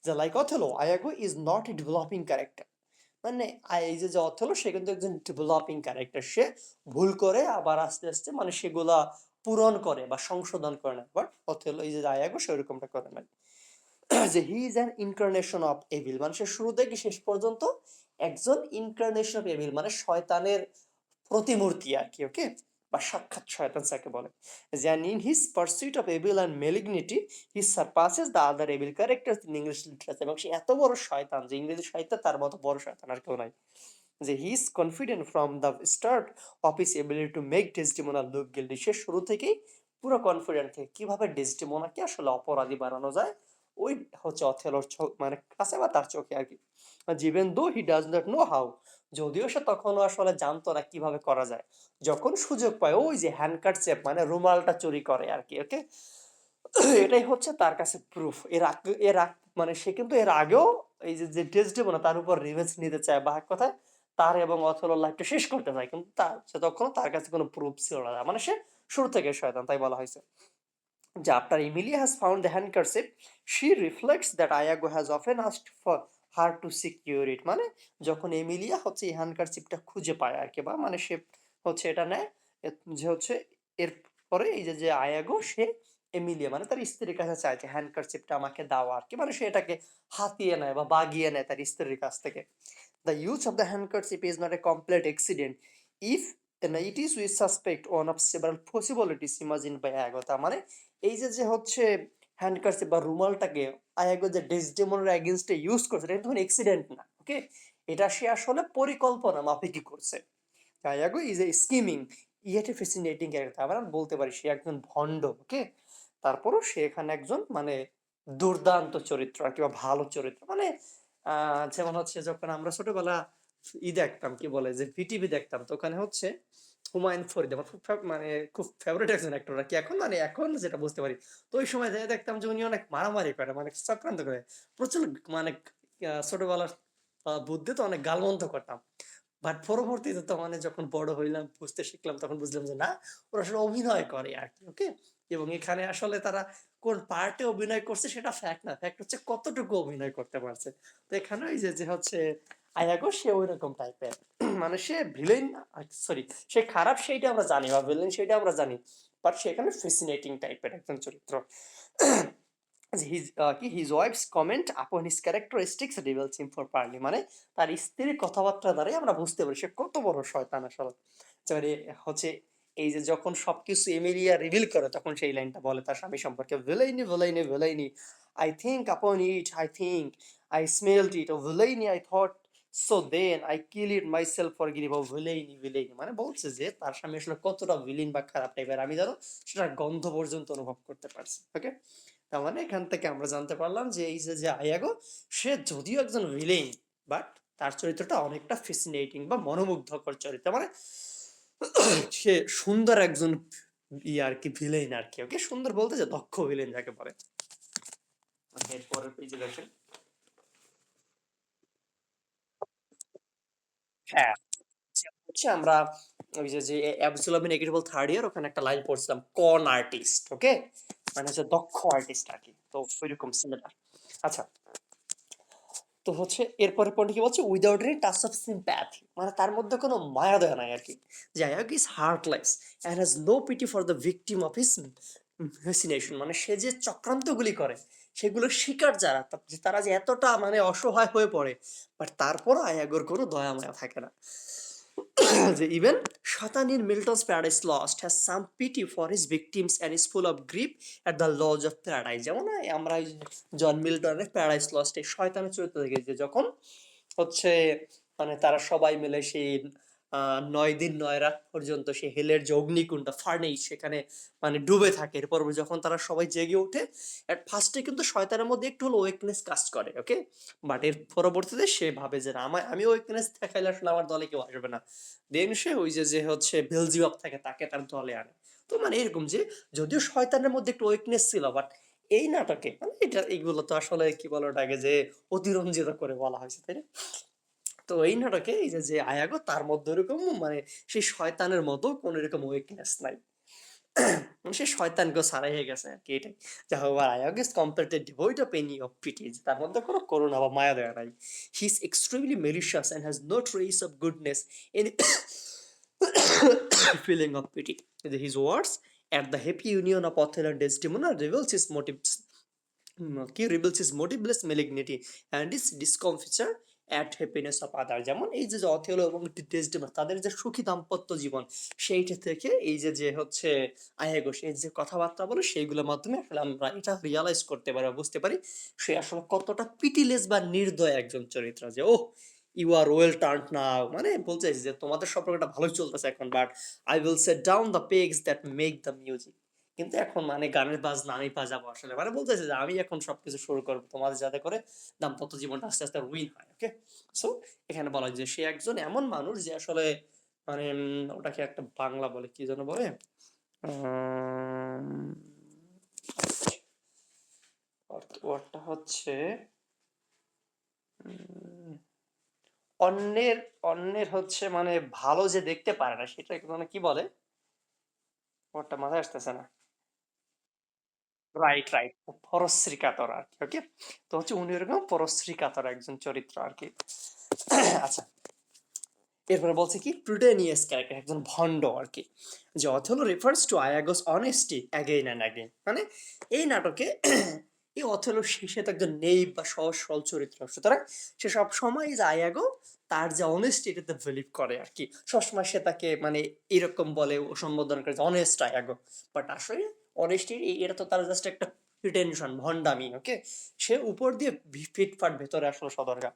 যে like Othello Iago is not a developing character. মানে এই যে অথেলো সে কিন্তু একজন ডেভেলপিং ক্যারেক্টার, সে ভুল করে আবার আস্তে আস্তে মানে সেগুলা পূরণ করে বা সংশোধন করে না, বাট অথেলো এই যে আয়াগো সে ওরকমটা করে না। যে he is an incarnation of evil, মানে সে শুরু থেকে শেষ পর্যন্ত একজন ইনকার্নেশন অফ এভিল, মানে শয়তানের প্রতিমূর্তি আর কি। ওকে, বা সাক্ষাৎ শয়তান যাকে বলে। যে in his pursuit of evil and malignity he surpasses the other evil characters in English literature. এবং সে এত বড় শয়তান যে ইংরেজি সাহিত্যে তার মতো বড় শয়তান আর কেউ নাই। যে he is confident from the start of his ability to make Desdemona look guilty. সে শুরু থেকেই পুরো কনফিডেন্ট থাকে কিভাবে ডেসডিমোনাকে আসলে অপরাধী বানানো যায় ওই হচ্ছে অথেলোর মানে কাছে বা তার চোখে আর কি। Even though he does not know how, যদিও সে তখনও আসলে জানতো না কিভাবে করা যায়, যখন সুযোগ পায় ওই যে হ্যান্ডকারচেপ মানে রুমালটা চুরি করে আর কি। ওকে, এটাই হচ্ছে তার কাছে প্রুফ। মানে সে কিন্তু এর আগেও এই যে যে ডেসডেমোনা তার উপর রিভেঞ্জ নিতে চায় বা এক কথায় তার এবং অথেলোর লাইফটা শেষ করতে চায়, কিন্তু সে তখন তার কাছে কোনো প্রুফ ছিল না। মানে সে শুরু থেকে শয়তান, তাই বলা হয়েছে। যে after Emilia has found the handkerchief, she reflects that Iago has often asked for her to secure it. মানে যখন এমিলিয়া হচ্ছে এই হ্যান্ডকারচিপটা খুঁজে পায় আর কি, বা মানে সে হচ্ছে এটা নেয় যে হচ্ছে এরপরে এই যে যে আয়াগো সে এমিলিয়া মানে তার স্ত্রীর কাছে চায় যে হ্যান্ডকারচিপটা আমাকে দাও আর কি। মানে সে এটাকে হাতিয়ে নেয় বা বাগিয়ে নেয় তার স্ত্রীর কাছ থেকে। The use of the handkerchief is not a complete accident if it is we suspect one of several possibilities imagined by Iago। তার মানে এই যে যে হচ্ছে হ্যান্ডকারচিপ বা রুমালটাকে আয়াগো যে ডেসডেমোনার এগেইনস্টে ইউজ করছে এটা কিন্তু অ্যাক্সিডেন্ট না। ওকে, এটা সে আসলে পরিকল্পনা মাফিকই করছে। Iago is a scheming yet a fascinating character. আমরা বলতে পারি সে একজন ভণ্ড। ওকে, তারপরও সে এখানে একজন মানে দুর্দান্ত চরিত্র আর কি, বা ভালো চরিত্র। মানে যেমন হচ্ছে যখন আমরা ছোটবেলা দেখতাম, কি বলে যে ভিটিভি দেখতাম, তো ওখানে হচ্ছে হুমায়ুন ফরিদ আমার খুব মানে খুব ফেভারিট একজন অ্যাক্টর আর কি। এখন মানে এখন যেটা বুঝতে পারি, তো ওই সময় যে দেখতাম যে উনি অনেক মারামারি করে, মানে চক্রান্ত করে প্রচুর, মানে ছোটবেলার বুদ্ধি তো অনেক গালমন্দ করতাম। বাট পরবর্তীতে তো মানে যখন বড় হইলাম, বুঝতে শিখলাম, তখন বুঝলাম যে না, ওরা আসলে অভিনয় করে আর কি। ওকে, এবং এখানে আসলে তারা কোন পার্টে অভিনয় করছে সেটা ফ্যাক্ট না, ফ্যাক্ট হচ্ছে কতটুকু অভিনয় করতে পারছে। তো এখানে ওই যে যে হচ্ছে আয়াগো, সে ওই রকম টাইপের মানে সে ভিলেন, সরি, সে খারাপ সেইটা আমরা জানি, বা ভিলেন সেইটা আমরা জানি, বাট সেখানে ফ্যাসিনেটিং টাইপের একজন চরিত্র। his wife's comment upon his characteristics reveals him for partly, মানে তার স্ত্রীর কথাবার্তা দ্বারাই আমরা বুঝতে পারি সে কত বড় শয়তান আসলে। মানে হচ্ছে এই যে যখন সবকিছু এমিলিয়া রিভিল করে, তখন সেই লাইনটা বলে তার স্বামী সম্পর্কে, ভিলেইনি ভিলেইনি ভিলেইনি, I think upon it, I think I smelled it, oh villainy I thought, so then I kill it myself for গিভ, ও ভিলেইনি ভিলেইনি, মানে বলছে যে তার স্বামী আসলে কতটা ভিলেন বা খারাপ টাইপের, আমি জানো সেটা গন্ধ পর্যন্ত অনুভব করতে পারছি। ওকে, তার মানে এখান থেকে আমরা জানতে পারলাম যে এই যে যে আয়াগো, সে যদিও একজন ভিলেন, বাট তার চরিত্রটা অনেকটা ফ্যাসিনেটিং বা মনোমুগ্ধকর চরিত্র। মানে সে সুন্দর একজন আর কি ভিলেন আর কি। ওকে, সুন্দর বলতে যে দক্ষ ভিলেন যাকে বলে। এরপরের পেজে দেখেন। হ্যাঁ, হচ্ছে আমরা ওই যে যে অ্যাবসোলিউটলি নেগেটিভ থার্ড ইয়ার, ওখানে একটা লাইন পড়ছিলাম, কন আর্টিস্ট। ওকে, মানে হচ্ছে দক্ষ আর্টিস্ট আর কি, তো ওইরকম সিমিলার। আচ্ছা, তো হচ্ছে এরপরে পয়েন্ট কি বলছে, without any touch of sympathy, মানে তার মধ্যে কোনো মায়া দয়া নাই আর কি। Iago is heartless and has no pity for the victim of his fascination, মানে সে যে চক্রান্তগুলি করে সেগুলোর শিকার যারা, তারা যে এতটা মানে অসহায় হয়ে পড়ে, বাট তারপর আয়াগোর কোনো দয়া মায়া থাকে না। যে even Satan in Milton's Paradise Lost has some pity for his victims and is full of grief at the loss of Paradise. যেমন আমরা এই জন মিল্টনের প্যারাডাইস লস্ট এই শয়তানের চরিত্র দেখেছি, যখন হচ্ছে মানে তারা সবাই মিলে সেই ৯ দিন ৯ রাত পর্যন্ত সেই হেলের যে অগ্নিকুণ্ড ফার্নেস, সেখানে মানে ডুবে থাকে। এরপর যখন তারা সবাই জেগে ওঠে, এট ফার্স্টে কিন্তু শয়তানের মধ্যে একটু হলো ওয়েকনেস কাজ করে। ওকে, বাট এর পরবর্তীতে সে ভাবে যে না, আমি ওয়েকনেস দেখাইলে আসলে আমার দলে কেউ আসবে না। দেন সে ওই যে যে হচ্ছে বেলজিবাব থাকে তাকে তার দলে আনে। তো মানে এরকম যে যদিও শয়তানের মধ্যে একটু ওয়েকনেস ছিল, বাট এই নাটকে মানে এটা এইগুলো তো আসলে কি বলে ওটাকে যে অতিরঞ্জিত করে বলা হয়েছে, তাই না? তো এই নাটকে এই যে যে আয়াগো, তার মধ্যে এরকম মানে সেই শয়তানের মতো কোন এরকম উইকনেস নাই। মানে সে শয়তানকে ছাড়াই হয়ে গেছে আর কি, এটাই। যা হোক, Iago is completely devoid of any of pity, তার মধ্যে কোনো করুণা বা মায়া দয়া নাই। He is extremely malicious and has no trace of goodness in feeling of pity. His words at the happy union of Othello and Desdemona reveals his motives. কি reveals his motiveless malignity and is discomfiture at happiness of other. যেমন এই যে Othello এবং ডেসডেমোনা, তাদের যে সুখী দাম্পত্য জীবন, সেইটা থেকে এই যে যে হচ্ছে আয়াগো, এই যে কথাবার্তা বলে, সেইগুলোর মাধ্যমে আসলে আমরা এটা রিয়ালাইজ করতে পারি, বুঝতে পারি সে আসলে কতটা পিটিলেস বা নির্দয় একজন চরিত্র। যে ওহ, ইউ আর ওয়েল টার্ন নাও, মানে বলতে চাইছি যে তোমাদের সম্পর্কটা ভালোই চলতেছে এখন, but I will set down the pegs that make the music. কিন্তু এখন মানে গানের বাজনা আমি বাজাবো আসলে, মানে বলতেছে যে আমি এখন সবকিছু শুরু করবো তোমাদের, যাতে করে দাম্পত্য জীবনটা আস্তে আস্তে উইন হয়। ওকে, সো এখানে বলা হয় যে সে একজন এমন মানুষ যে আসলে মানে ওটাকে একটা বাংলা বলে কি যেন বলে, ওয়ার্ডটা হচ্ছে উম, অন্যের অন্যের হচ্ছে মানে ভালো যে দেখতে পারে না, সেটা মানে কি বলে, ওয়ার্ডটা মাথায় আসতেছে না। রাইট, রাইট, পরশ্রী কাতর আর কি। ওকে, তো হচ্ছে উনি এরকম পরশ্রী কাতর একজন চরিত্র আর কি। আচ্ছা, এরপরে বলছে কি প্লুটোনিয়াস ক্যারেক্টার, একজন ভণ্ড আর কি। যে Othello refers to Iago's honesty again and again, মানে এই নাটকে এই অথেলো সে তো একজন নেইব বা সহজ সরল চরিত্র, সুতরাং সে সব সময় যে আয়াগো তার যে অনেস্টি এটাতে বিলিভ করে আর কি। সবসময় সে তাকে মানে এরকম বলে ও সম্বোধন করে যে অনেস্ট আয়াগো, বাট আসলে অনেস্টি এটা তো তার জাস্ট একটা প্রিটেনশন, ভণ্ডামি। ওকে, সে উপর দিয়ে ফিটফাট ভেতরে আসলে সদরকার।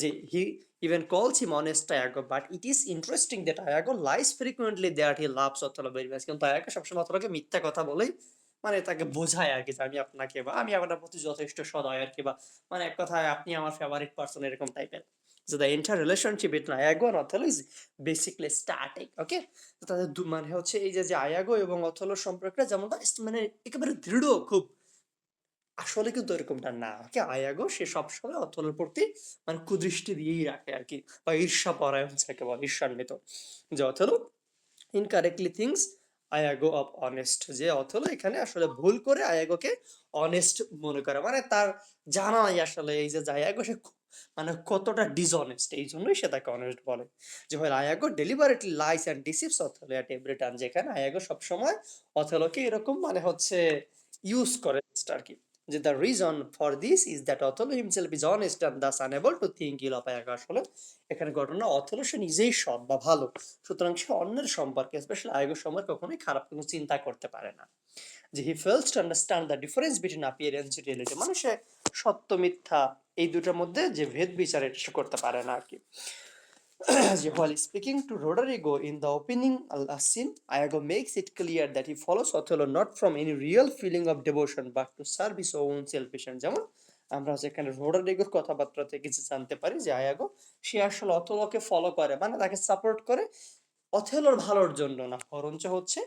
যে হি even calls him honest Iago, but it is interesting that Iago lies frequently that he loves Othello very much. কিন্তু Iago সবসময় অথলোকে মিথ্যা কথা বলেই মানে তাকে বোঝায় আরকি যে আমি আপনাকে বা আমি আপনার প্রতি যথেষ্ট সদয় আরকি, বা মানে এক কথায় আপনি আমার ফেভারিট পারসন এরকম টাইপের। So the entire relationship between Iago and Othello is basically static, okay? তো তাদের মানে হচ্ছে এই যে আয়াগো এবং অথেলোর সম্পর্কটা যেমনটা মানে একেবারে দৃঢ় খুব, আসলে কিন্তু এরকমটা না। ওকে? আয়াগো সে সবসময় অথেলোর প্রতি মানে কুদৃষ্টি দিয়েই রাখে আরকি, বা ঈর্ষাপরায়ণ যাকে বলে, ঈর্ষান্বিত। যে Othello incorrectly thinks Iago of honest, যে অথেলো এখানে আসলে ভুল করে আয়াগোকে অনেস্ট মনে করে, মানে তার জানা নাই আসলে এই যে আয়াগো সে মানে কতটা ডিসঅনেস্ট, এই জন্যই সে তাকে অনেস্ট বলে। যে হয় Iago deliberately lies and deceives Othello at every turn, যেখানে আয়াগো সবসময় অথেলোকে এরকম মানে হচ্ছে ইউজ করে আর কি। যে the reason for this is that Othello himself is honest and thus unable to think ill of Iago. আসলে এখানে ঘটনা অথেলো সে নিজেই সৎ বা ভালো, সুতরাং সে অন্যের সম্পর্কে স্পেশালি আয়াগোর সম্পর্কে কখনোই খারাপ কোনো চিন্তা করতে পারে না। যে he fails to understand the difference between appearance and reality, মানে সে সত্য মিথ্যা এই দুটোর মধ্যে যে ভেদ বিচার এটা সে করতে পারে না আর কি। যে while speaking to Roderigo in the opening scene, Iago makes it clear that he follows Othello not from any real feeling of devotion but to serve his own selfish end. যেমন আমরা যেখানে রোডারিগোর কথাবার্তা থেকে যে জানতে পারি যে আয়াগো সে আসলে অথেলোকে ফলো করে, মানে তাকে সাপোর্ট করে অথেলোর ভালোর জন্য না, বরঞ্চ হচ্ছে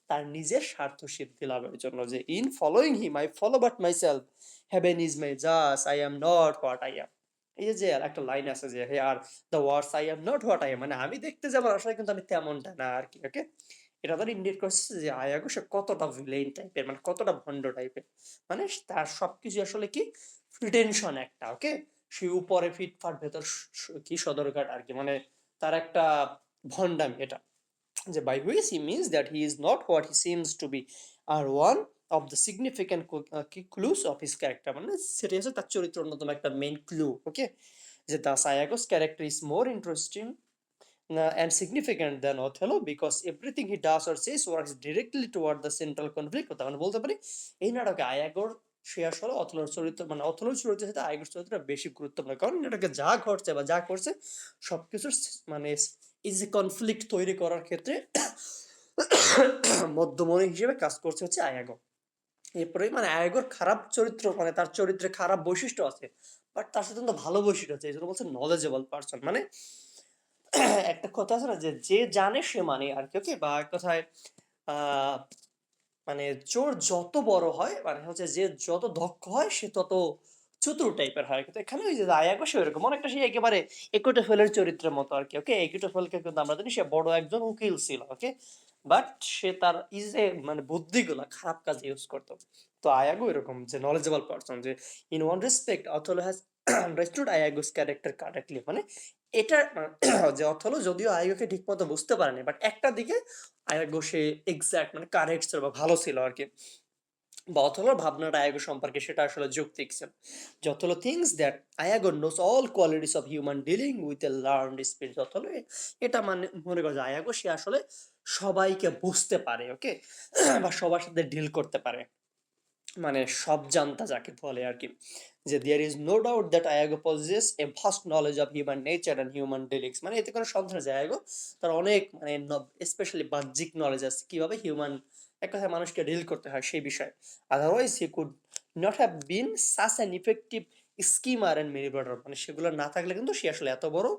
তার নিজের স্বার্থ সিদ্ধি লাভের জন্য। যে in following him I follow but myself, heaven is my জাজ, I am not what I am. এই যে একটা লাইন আছে যে here are the words I am not what I am, মানে আমি দেখতে যেমন আসলে কিন্তু আমি তেমনটা না আর কি। ওকে? এটা ধর ইন্ডিকেট করছে যে আয়াগো সে কতটা ভিলেন টাইপের, মানে কতটা ভণ্ড টাইপের, মানে তার সবকিছু আসলে কি প্রিটেনশন একটা। ওকে? সে উপরে ফিটফাট ভেতর কি সদরঘাট আর কি, মানে তার একটা ভণ্ডামি এটা। যে by which he means that he is not what he seems to be are one of the significant clues of his character, মানে সেটা হচ্ছে তার চরিত্র অন্যতম একটা মেইন ক্লু। ওকে? যে thus Iago's character is more interesting and significant than Othello because everything he does or says works directly toward the central conflict. কথা আমরা বলতে পারি এই নাটকে আয়াগোর সে আসলে অথলোর চরিত্র, মানে অথলোর চরিত্রের সাথে আয়াগোর চরিত্রটা বেশি গুরুত্বপূর্ণ, কারণ নাটকে যা ঘটছে বা যা করছে সবকিছুর মানে এই যে কনফ্লিক্ট তৈরি করার ক্ষেত্রে মধ্যমণি হিসেবে কাজ করছে হচ্ছে আয়াগো। এরপরে মানে আয়াগোর খারাপ চরিত্র, মানে তার চরিত্রে খারাপ বৈশিষ্ট্য আছে, বাট তার সাথে কিন্তু ভালো বৈশিষ্ট্য আছে, এই জন্য বলছে নলেজেবল পার্সন। মানে একটা কথা আছে না যে যে জানে সে মানে আর কি। ওকে? বা এক কথায় আহ মানে চোর যত বড় হয়, মানে হচ্ছে যে যত দক্ষ হয় সে তত চতুর টাইপের হয়। কিন্তু এখানে ওই যে আয়াগো সে এরকম অনেকটা সে একেবারে একুটোফেলের চরিত্রের মতো আর কি। ওকে? একুটোফেলকে কিন্তু আমরা জানি সে বড় একজন উকিল ছিল। ওকে? বাট সে তার ইজে মানে বুদ্ধিগুলা খারাপ কাজে ইউজ করতো। তো আয়াগো এরকম যে নলেজেবল পারসন, যে in one respect Othello has understood Iago's character correctly, মানে এটা যে অথলো যদিও আয়াগোকে ঠিক মতো বুঝতে পারেনি, বাট একটা দিকে আয়াগো সে এক্সাক্ট মানে কারেক্ট ছিল বা ভালো ছিল আর কি। বা অথলোর ভাবনাটা আয়াগো সম্পর্কে সেটা আসলে যৌক্তিক ছিল। যে Othello thinks that Iago knows all qualities of human dealing with a learned spirit. Othello এটা মানে মনে করো যে আয়াগো সে আসলে সবাইকে বুঝতে পারে। ওকে? বা সবার সাথে ডিল করতে পারে, মানে সব জানতা যাকে বলে আর কি। যে there is no doubt that Iago possess a vast knowledge of human nature and human dealings, মানে এতে কোনো সন্দেহ নেই যে আয়াগো তার অনেক মানে স্পেশালি বাহ্যিক নলেজ আছে কিভাবে হিউম্যান এক কথায় মানুষকে ডিল করতে হয় সেই বিষয়ে। Otherwise he could not have been such an effective schema and manipulator, মানে সেগুলো না থাকলে কিন্তু সে আসলে এত বড়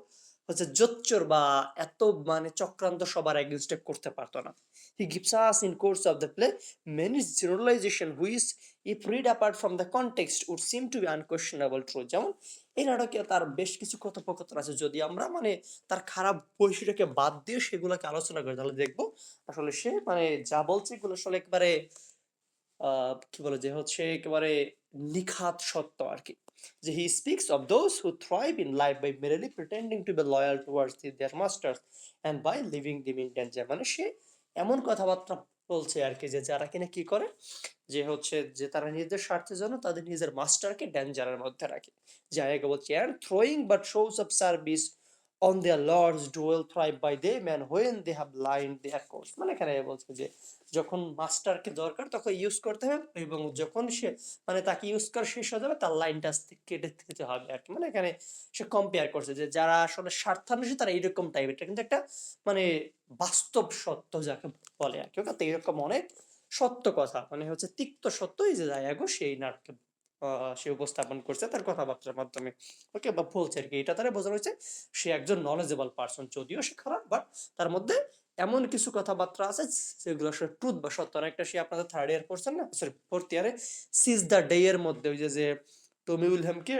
হচ্ছে জোচ্চোর বা এত মানে চক্রান্ত সবার এগেইনস্টে করতে পারতো না। He gives us in course of the play many generalization which if read apart from the context would seem to be unquestionable true। যেমন এই নাটকে তার বেশ কিছু কথোপকথন আছে, যদি আমরা মানে তার খারাপ বৈশিষ্ট্যকে বাদ দিয়ে সেগুলোকে আলোচনা করি তাহলে দেখবো আসলে সে মানে যা বলছে এগুলো আসলে একবারে কি বলে যে হচ্ছে একেবারে নিখাত সত্য আর কি। যে he speaks of those who thrive in life by merely pretending to be loyal towards their masters and by leaving them in danger, মানে সে এমন কথাবার্তা বলছে আর কি যে যারা কিনা কি করে যে হচ্ছে যে তারা নিজেদের স্বার্থের জন্য তাদের নিজের মাস্টারকে ডেঞ্জারের মধ্যে রাখে। যে আগে বলছে and throwing but shows of service on their lords do well thrive by the man when they have line their course, মানে এখানে বলছে যে যখন মাস্টারকে দরকার তখন ইউজ করতে হবে, এবং যখন সে মানে তাকে ইউজ করা শেষ হয়ে যাবে তার লাইনটা কেটে দিতে হবে আর কি। মানে এখানে সে কম্পেয়ার করছে যে যারা আসলে স্বার্থান্বেষী তারা এইরকম টাইপের, কিন্তু একটা মানে বাস্তব সত্য যাকে বলে আর কি। ওকে? তো এরকম অনেক সত্য কথা মানে হচ্ছে তিক্ত সত্য, এই যে জায়াগো সেই নাটকে সে উপস্থাপন করছে তার কথাবার্তার মাধ্যমে, ওকে, বা বলছে আর কি, এটা তারা বোঝানো হয়েছে সে একজন নলেজেবল পার্সন, যদিও সে খারাপ, বাট তার মধ্যে এমন কিছু কথাবার্তা আছে যেগুলো আসলে ট্রুথ বা সত্য। অনেকটা সে আপনাদের থার্ড ইয়ার পড়ছেন না, সরি ফোর্থ ইয়ারে, সিজ দ্য ডে এর মধ্যে ওই যে যে টমি উইলহেমকে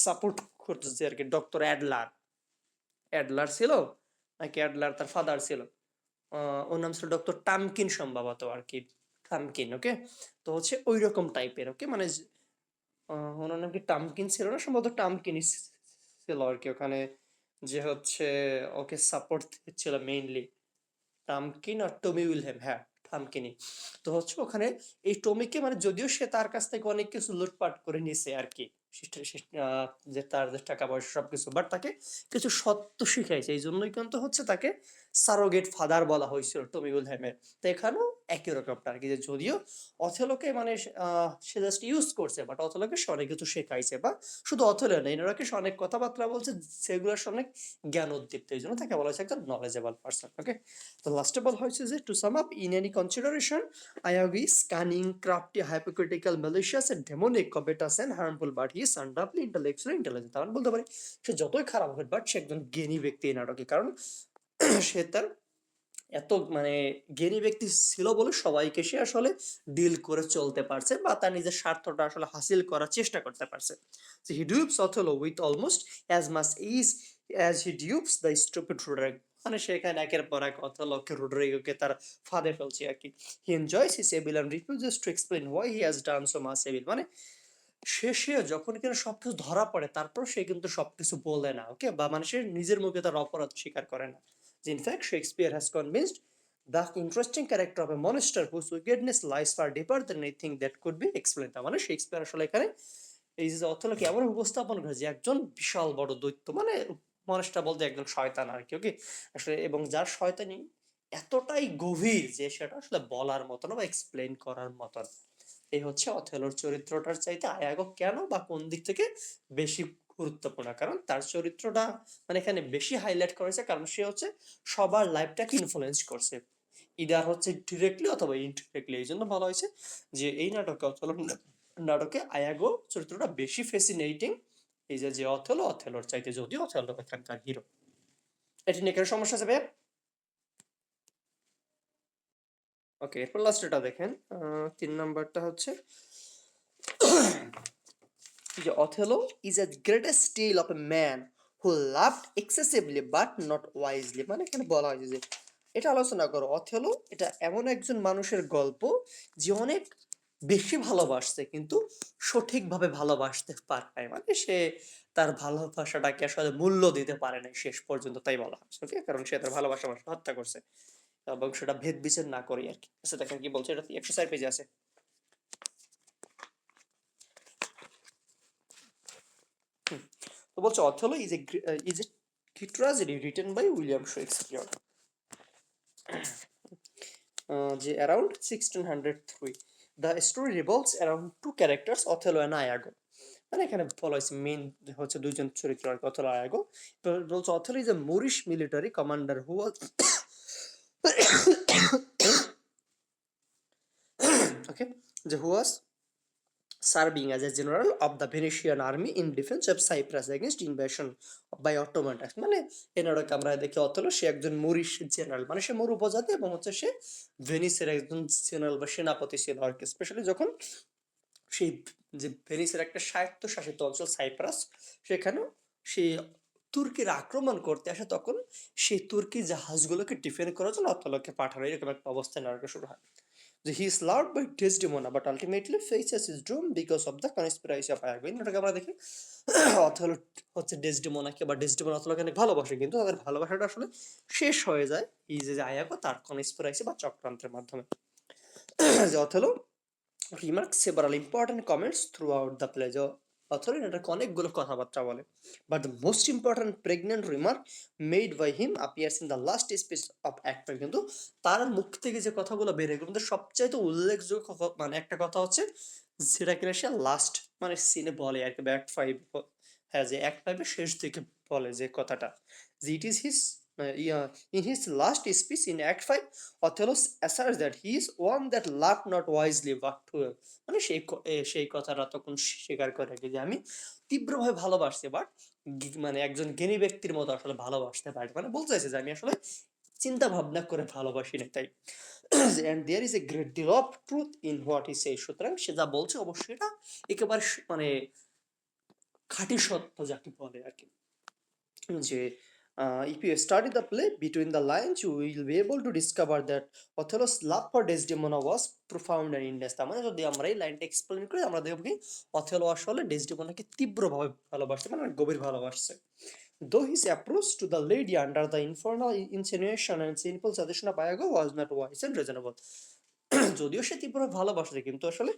সাপোর্ট করতেছে আর কি, ডক্টর অ্যাডলার, অ্যাডলার ছিল নাকি অ্যাডলার তার ফাদার ছিল, ওর নাম ছিল ডক্টর টামকিন সম্ভবত আর কি, টামকিন, ওকে। তো হচ্ছে ওই রকম টাইপের, ওকে, মানে ওনার নাম কি টামকিন ছিল না, সম্ভবত টামকিনই ছিল আর কি ওখানে, যে হচ্ছে ওকে সাপোর্ট ছিল মেইনলি, টামকিন আর টমি উইলহেম, হ্যাঁ টামকিনই। তো হচ্ছে ওখানে এই টমিকে মানে যদিও সে তার কাছ থেকে অনেক কিছু লুটপাট করে নিছে আর কি, যে তার যে টাকা পয়সা সবকিছু, বাট তাকে কিছু সত্য শিখাইছে, এই জন্যই কিন্তু হচ্ছে তাকে সারোগেট ফাদার বলা হয়েছিল টমি উইলহেমের। তো এখানেও একই রকমটা আর কি, যে যদিও অথেলোকে মানে সে জাস্ট ইউজ করছে, বাট অথেলোকে সে অনেক কিছু শেখাইছে, বা শুধু অথেলো না, এনারাকে সে অনেক কথাবার্তা বলছে যেগুলো সে অনেক জ্ঞান উদ্দীপ্ত, এই জন্য তাকে বলা হয়েছে একজন নলেজেবল পার্সন, ওকে। তো লাস্টে বলা হয়েছে যে to sum up in any consideration Iago is cunning, crafty, hypocritical, malicious and demonic, covetous and harmful, but he is undoubtedly intellectually intelligent. তার মানে বলতে পারি সে যতই খারাপ হবে, বাট সে একজন জ্ঞানী ব্যক্তি এই নাটকে, কারণ সে তার এত মানে জ্ঞানী ব্যক্তি ছিল বলে সবাইকে সে আসলে ডিল করে চলতে পারছে, বা তার নিজের স্বার্থটা আসলে হাসিল করার চেষ্টা করতে পারছে। So he dupes Othello with almost as much ease as he dupes the stupid Roderick. মানে সেখানে একের পর এক অথেলোকে, রোডরিগোকে তার ফাঁদে ফেলছে আর কি। He enjoys his evil and refuses to explain why he has done so much evil. মানে শেষে যখন কিনা সবকিছু ধরা পড়ে, তারপর সে কিন্তু সবকিছু বলে না, ওকে, বা মানে সে নিজের মুখে তার অপরাধ স্বীকার করে না। যে in fact Shakespeare has convinced the interesting character of a monster whose wickedness lies far deeper than anything that could be explained. তার মানে শেক্সপিয়ার আসলে এখানে এই যে অথেলোকে এমন উপস্থাপন করে যে একজন বিশাল বড় দৈত্য, মানে মানুষটা বলতে একজন শয়তান আর কি, ওকে, আসলে, এবং যার শয়তানি এতটাই গভীর যে সেটা আসলে বলার মতো না বা এক্সপ্লেইন করার মতো না। এই হচ্ছে অথেলোর চরিত্রটার চাইতে আয়াগো কেন বা কোন দিক থেকে বেশি গুরুত্বপূর্ণ, কারণ তার চরিত্রটা মানে এখানে বেশি হাইলাইট করেছে, কারণ সে হচ্ছে সবার লাইফটাকে ইনফ্লুয়েন্স করছে, ইদার হচ্ছে ডিরেক্টলি অথবা ইনডিরেক্টলি। এই জন্য বলা হয়েছে যে এই নাটকে, অথেলো নাটকে আয়াগো চরিত্রটা বেশি ফ্যাসিনেটিং, এই যে যে অথেলো, অথেলোর চাইতে, যদিও অথেলো এখানকার হিরো। এটি নিয়ে কেন সমস্যা আছে ভাইয়া? ওকে, এরপর লাস্ট এটা দেখেন, 3 নাম্বারটা হচ্ছে যে Othello is a greatest tale of a man who loved excessively but not wisely. মানে এখানে বলা হয়েছে যে এটা আলোচনা করো, অথেলো এটা এমন একজন মানুষের গল্প যে অনেক বেশি ভালোবাসছে কিন্তু সঠিকভাবে ভালোবাসতে পারে নাই, মানে সে তার ভালোবাসাটাকে আসলে মূল্য দিতে পারে নাই শেষ পর্যন্ত, তাই বলা হচ্ছে, ওকে, কারণ সে তার ভালোবাসা মানুষকে হত্যা করছে এবং সেটা ভেদ বিচার না করে আর কি। আচ্ছা দেখেন কি বলছে, এটা 104 পেজে আছে। তো বলছে Othello is a tragedy written by William Shakespeare, যে around 1603 the story revolves around two characters, Othello and Iago. মানে এখানে বলা হয়েছে মেইন হচ্ছে দুইজন চরিত্র আর কি, অথেলো আয়াগো। তো বলছে Othello is a Moorish military commander who was okay, যে who was serving as a general of the Venetian army in defense of Cyprus against invasion by Ottoman Turks। মানে এনারকে আমরা দেখি অথেলো সে একজন মরিশ general, মানে সে মরু উপজাতি, এবং হচ্ছে সে ভেনিসের একজন জেনারেল বা সেনাপতি ছিল আর কি, স্পেশালি যখন সেই যে ভেনিসের একটা স্বায়ত্তশাসিত অঞ্চল সাইপ্রাস, সেখানে সেই তুর্কির আক্রমণ করতে আসে, তখন সেই তুর্কি জাহাজগুলোকে ডিফেন্ড করার জন্য অথেলোকে পাঠানো, এরকম একটা অবস্থা নাটকে শুরু হয়। He is loved by Desdemona but ultimately faces his doom because of the conspiracy of Iago। এটাকে আমরা দেখি অথেলো হচ্ছে ডেসডেমোনাকে বা ডেসডেমোনা অথেলোকে অনেক ভালোবাসে, কিন্তু তাদের ভালোবাসাটা আসলে শেষ হয়ে যায় এই যে আয়াগো তার কনস্পিরাসি বা চক্রান্তের মাধ্যমে। যে Othello remarks several important comments throughout the play। যে অথেলো এটাকে অনেকগুলো কথাবার্তা বলে, but the most important pregnant remark made by him appears in the last speech of act 5। কিন্তু তার মুখ থেকে যে কথাগুলো বের হয় কিন্তু সবচাইতে উল্লেখযোগ্য মানে একটা কথা হচ্ছে যেটা কিনা সে লাস্ট মানে সিনে বলে আর কি, অ্যাক্ট 5, হ্যাঁ, যে অ্যাক্ট 5 এর শেষ দিকে বলে যে কথাটা, যে it is his in his last speech in Act 5, Othello asserts that he is one that laughed not wisely but well. মানে সেই কথাটা তখন স্বীকার করে আর কি যে আমি তীব্রভাবে ভালোবাসছি বাট মানে একজন জ্ঞানী ব্যক্তির মতো আসলে ভালোবাসতে পারি, মানে বলতে চাইছে যে আমি আসলে চিন্তা ভাবনা করে ভালোবাসি না তাই। and there is a great deal of truth in what he says, সুতরাং সে যা বলছে অবশ্যই এটা একেবারে মানে খাঁটি সত্য যাকে বলে আর কি। যে if you study the play between the lines you will be able to discover that Othello's love for Desdemona was profound and intense। তার মানে যদি আমরা এই লাইনটা এক্সপ্লেন করি আমরা দেখব কি অথেলো আসলে ডেসডেমোনাকে তীব্রভাবে ভালোবাসছে, মানে গভীর ভালোবাসছে। Though his approach to the lady under the infernal insinuation and sinful suggestion of Iago was not wise and reasonable। যদিও সে তীব্রভাবে ভালোবাসে কিন্তু আসলে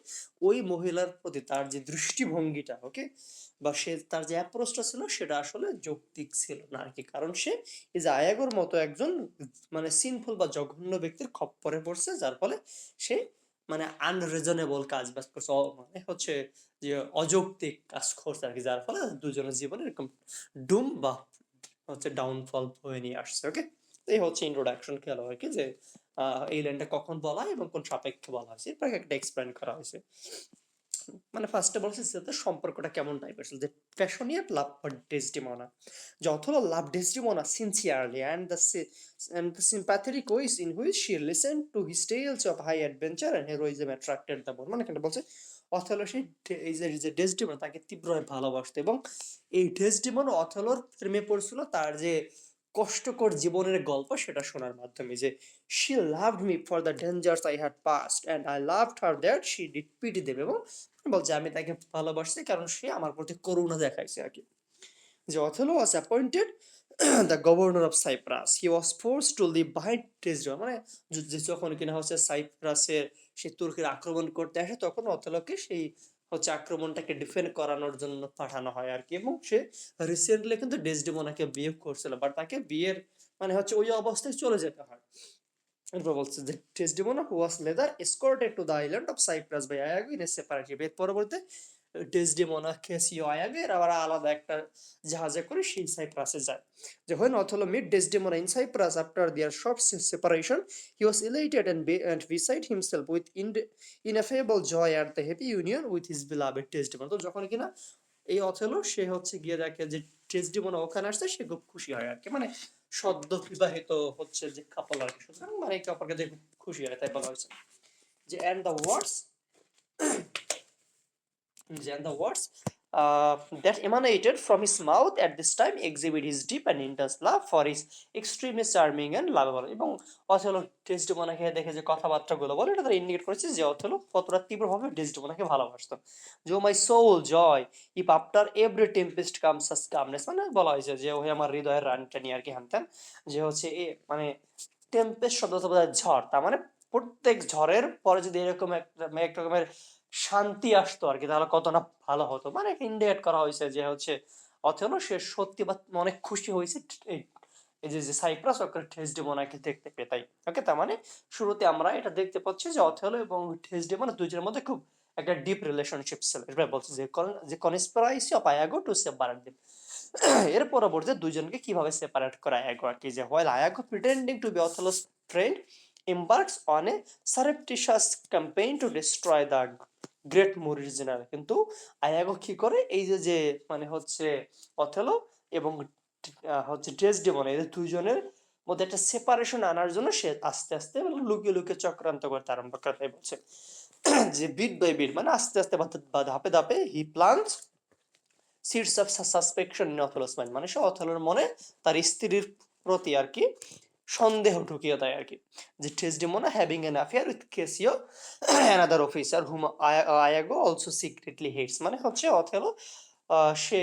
ওই মহিলার প্রতি তার যে দৃষ্টিভঙ্গিটা ওকে বা সে তার যে অ্যাপ্রোচটা ছিল সেটা আসলে যৌক্তিক ছিল না আর কি, কারণ সে এই যে আয়াগোর মতো একজন মানে সিনফুল বা জঘন্য ব্যক্তির খপ্পরে পড়ছে, যার ফলে সে মানে আনরিজনেবল কাজ বাজ করছে, মানে হচ্ছে যে অযৌক্তিক কাজ করছে আর কি, যার ফলে দুজনের জীবনে এরকম ডুম বা হচ্ছে ডাউনফল হয়ে নিয়ে আসছে। ওকে, এই হচ্ছে ইন্ট্রোডাকশন খেলা আর কি যে এই লাইনটা কখন বলা হয় এবং কোন সাপেক্ষে বলা হয়েছে এরপর একটা এক্সপ্লেন করা হয়েছে। মানে ফার্স্টে বলছে যে সম্পর্কটা কেমন টাইপের ছিল, যে প্যাশনিয়েট লাভ ফর ডেসডিমোনা, যে অথবা love Desdemona sincerely and the sympathetic ways in which she listened to his tales of high adventure and heroism attracted the more। মানে কেন বলছে অথেলো সেই এই যে ডেসডিমোনা তাকে তীব্রভাবে ভালোবাসতো এবং এই ডেসডিমোনা অথেলোর প্রেমে পড়ছিল তার যে কষ্টকর জীবনের গল্প সেটা শোনার মাধ্যমে, যে she loved me for the dangers I had passed and I loved her that she did pity them। এবং বলছে আমি তাকে ভালোবাসছি কারণ সে আমার প্রতি করুণা দেখাইছে আর কি। যে Othello was appointed the governor of Cyprus, he was forced to leave behind Tisra। মানে যখন কিনা হচ্ছে সাইপ্রাসের সে তুর্কির আক্রমণ করতে আসে তখন অথেলোকে সেই হচ্ছে আক্রমণটাকে ডিফেন্ড করানোর জন্য পাঠানো হয় আর কি, এবং সে রিসেন্টলি কিন্তু ডেসডেমোনাকে বিয়ে করছিল বাট তাকে বিয়ের মানে হচ্ছে ওই অবস্থায় চলে যেতে হয়। এরপর বলছে যে ডেসডেমোনা who was later escorted to the island of Cyprus by Iago in a separate ship। এর পরবর্তীতে ডেসডেমোনা কেসিও আয়াগো এর আবার আলাদা একটা জাহাজে করে সেই সাইপ্রাসে যায়। যে when Othello met Desdemona in Cyprus after their short separation he was elated and beside himself with ineffable joy at the happy union with his beloved Desdemona। তো যখন কিনা এই অথেলো সে হচ্ছে গিয়ে দেখে যে ডেসডেমোনা ওখানে আসছে সে খুব খুশি হয় আর কি, মানে সদ্য বিবাহিত হচ্ছে যে কাপল আর কি, সুতরাং মানে এই কাপলকে দেখে খুশি হয় তাই বলা হয়েছে। যে and the words that emanated from his mouth at this time exhibit his deep and intense love for his extremely charming and lovable। এবং অথেলো ডেসডেমোনাকে দেখে যে কথাবার্তাগুলো বলে এটা তারা ইন্ডিকেট করেছে যে অথেলো কতটা তীব্রভাবে ডেসডেমোনাকে ভালোবাসতো। যে my soul joy if after every tempest comes us calmness, মানে বলা হয়েছে যে ওই আমার হৃদয়ের রানটা নিয়ে আর কি হানতেন, যে হচ্ছে এ মানে টেম্পেস্ট শব্দ ঝড়, তার মানে প্রত্যেক ঝড়ের পরে যদি এরকম এক রকমের শান্তি আসতো আর কি তাহলে কতটা ভালো হতো, মানে ইন্ডিকেট করা হয়েছে যে হচ্ছে অথেলো সে সত্যি বা অনেক খুশি হয়েছে এই যে সাইপ্রাস ওকে ডেসডেমোনাকে দেখতে পেয়ে তাই। ওকে, তার মানে শুরুতে আমরা এটা দেখতে পাচ্ছি যে অথেলো এবং ডেসডেমোনা দুজনের মধ্যে খুব একটা ডিপ রিলেশনশিপ ছিল। এটা বলছে যে কনস্পিরাসি অফ আয়াগো টু সেপারেট দেম। এর পরবর্তীতে দুজনকে কিভাবে সেপারেট করা আয়াগো আর কি, যে while Iago pretending to be Othello's friend embarks on a surreptitious campaign to destroy the great Moorish general, কিন্তু আয়াগো কি করে এই যে মানে হচ্ছে অথেলো এবং হচ্ছে ডেসডেমোনা এদের দুইজনের মধ্যে একটা সেপারেশন আনার জন্য সে আস্তে আস্তে লুকিয়ে লুকিয়ে চক্রান্ত করতে আরম্ভ করে। তাই বলছে যে বিট বাই বিট মানে আস্তে আস্তে বা ধাপে ধাপে he plants seeds of suspicion in Othello's mind, মানে সে অথেলোর মনে তার স্ত্রীর প্রতি আর কি সন্দেহ ঢুকিয়ে দেয় আর কি। যে Desdemona having an affair with Cassio another officer whom Iago also secretly hates, মানে হচ্ছে অথেলো সে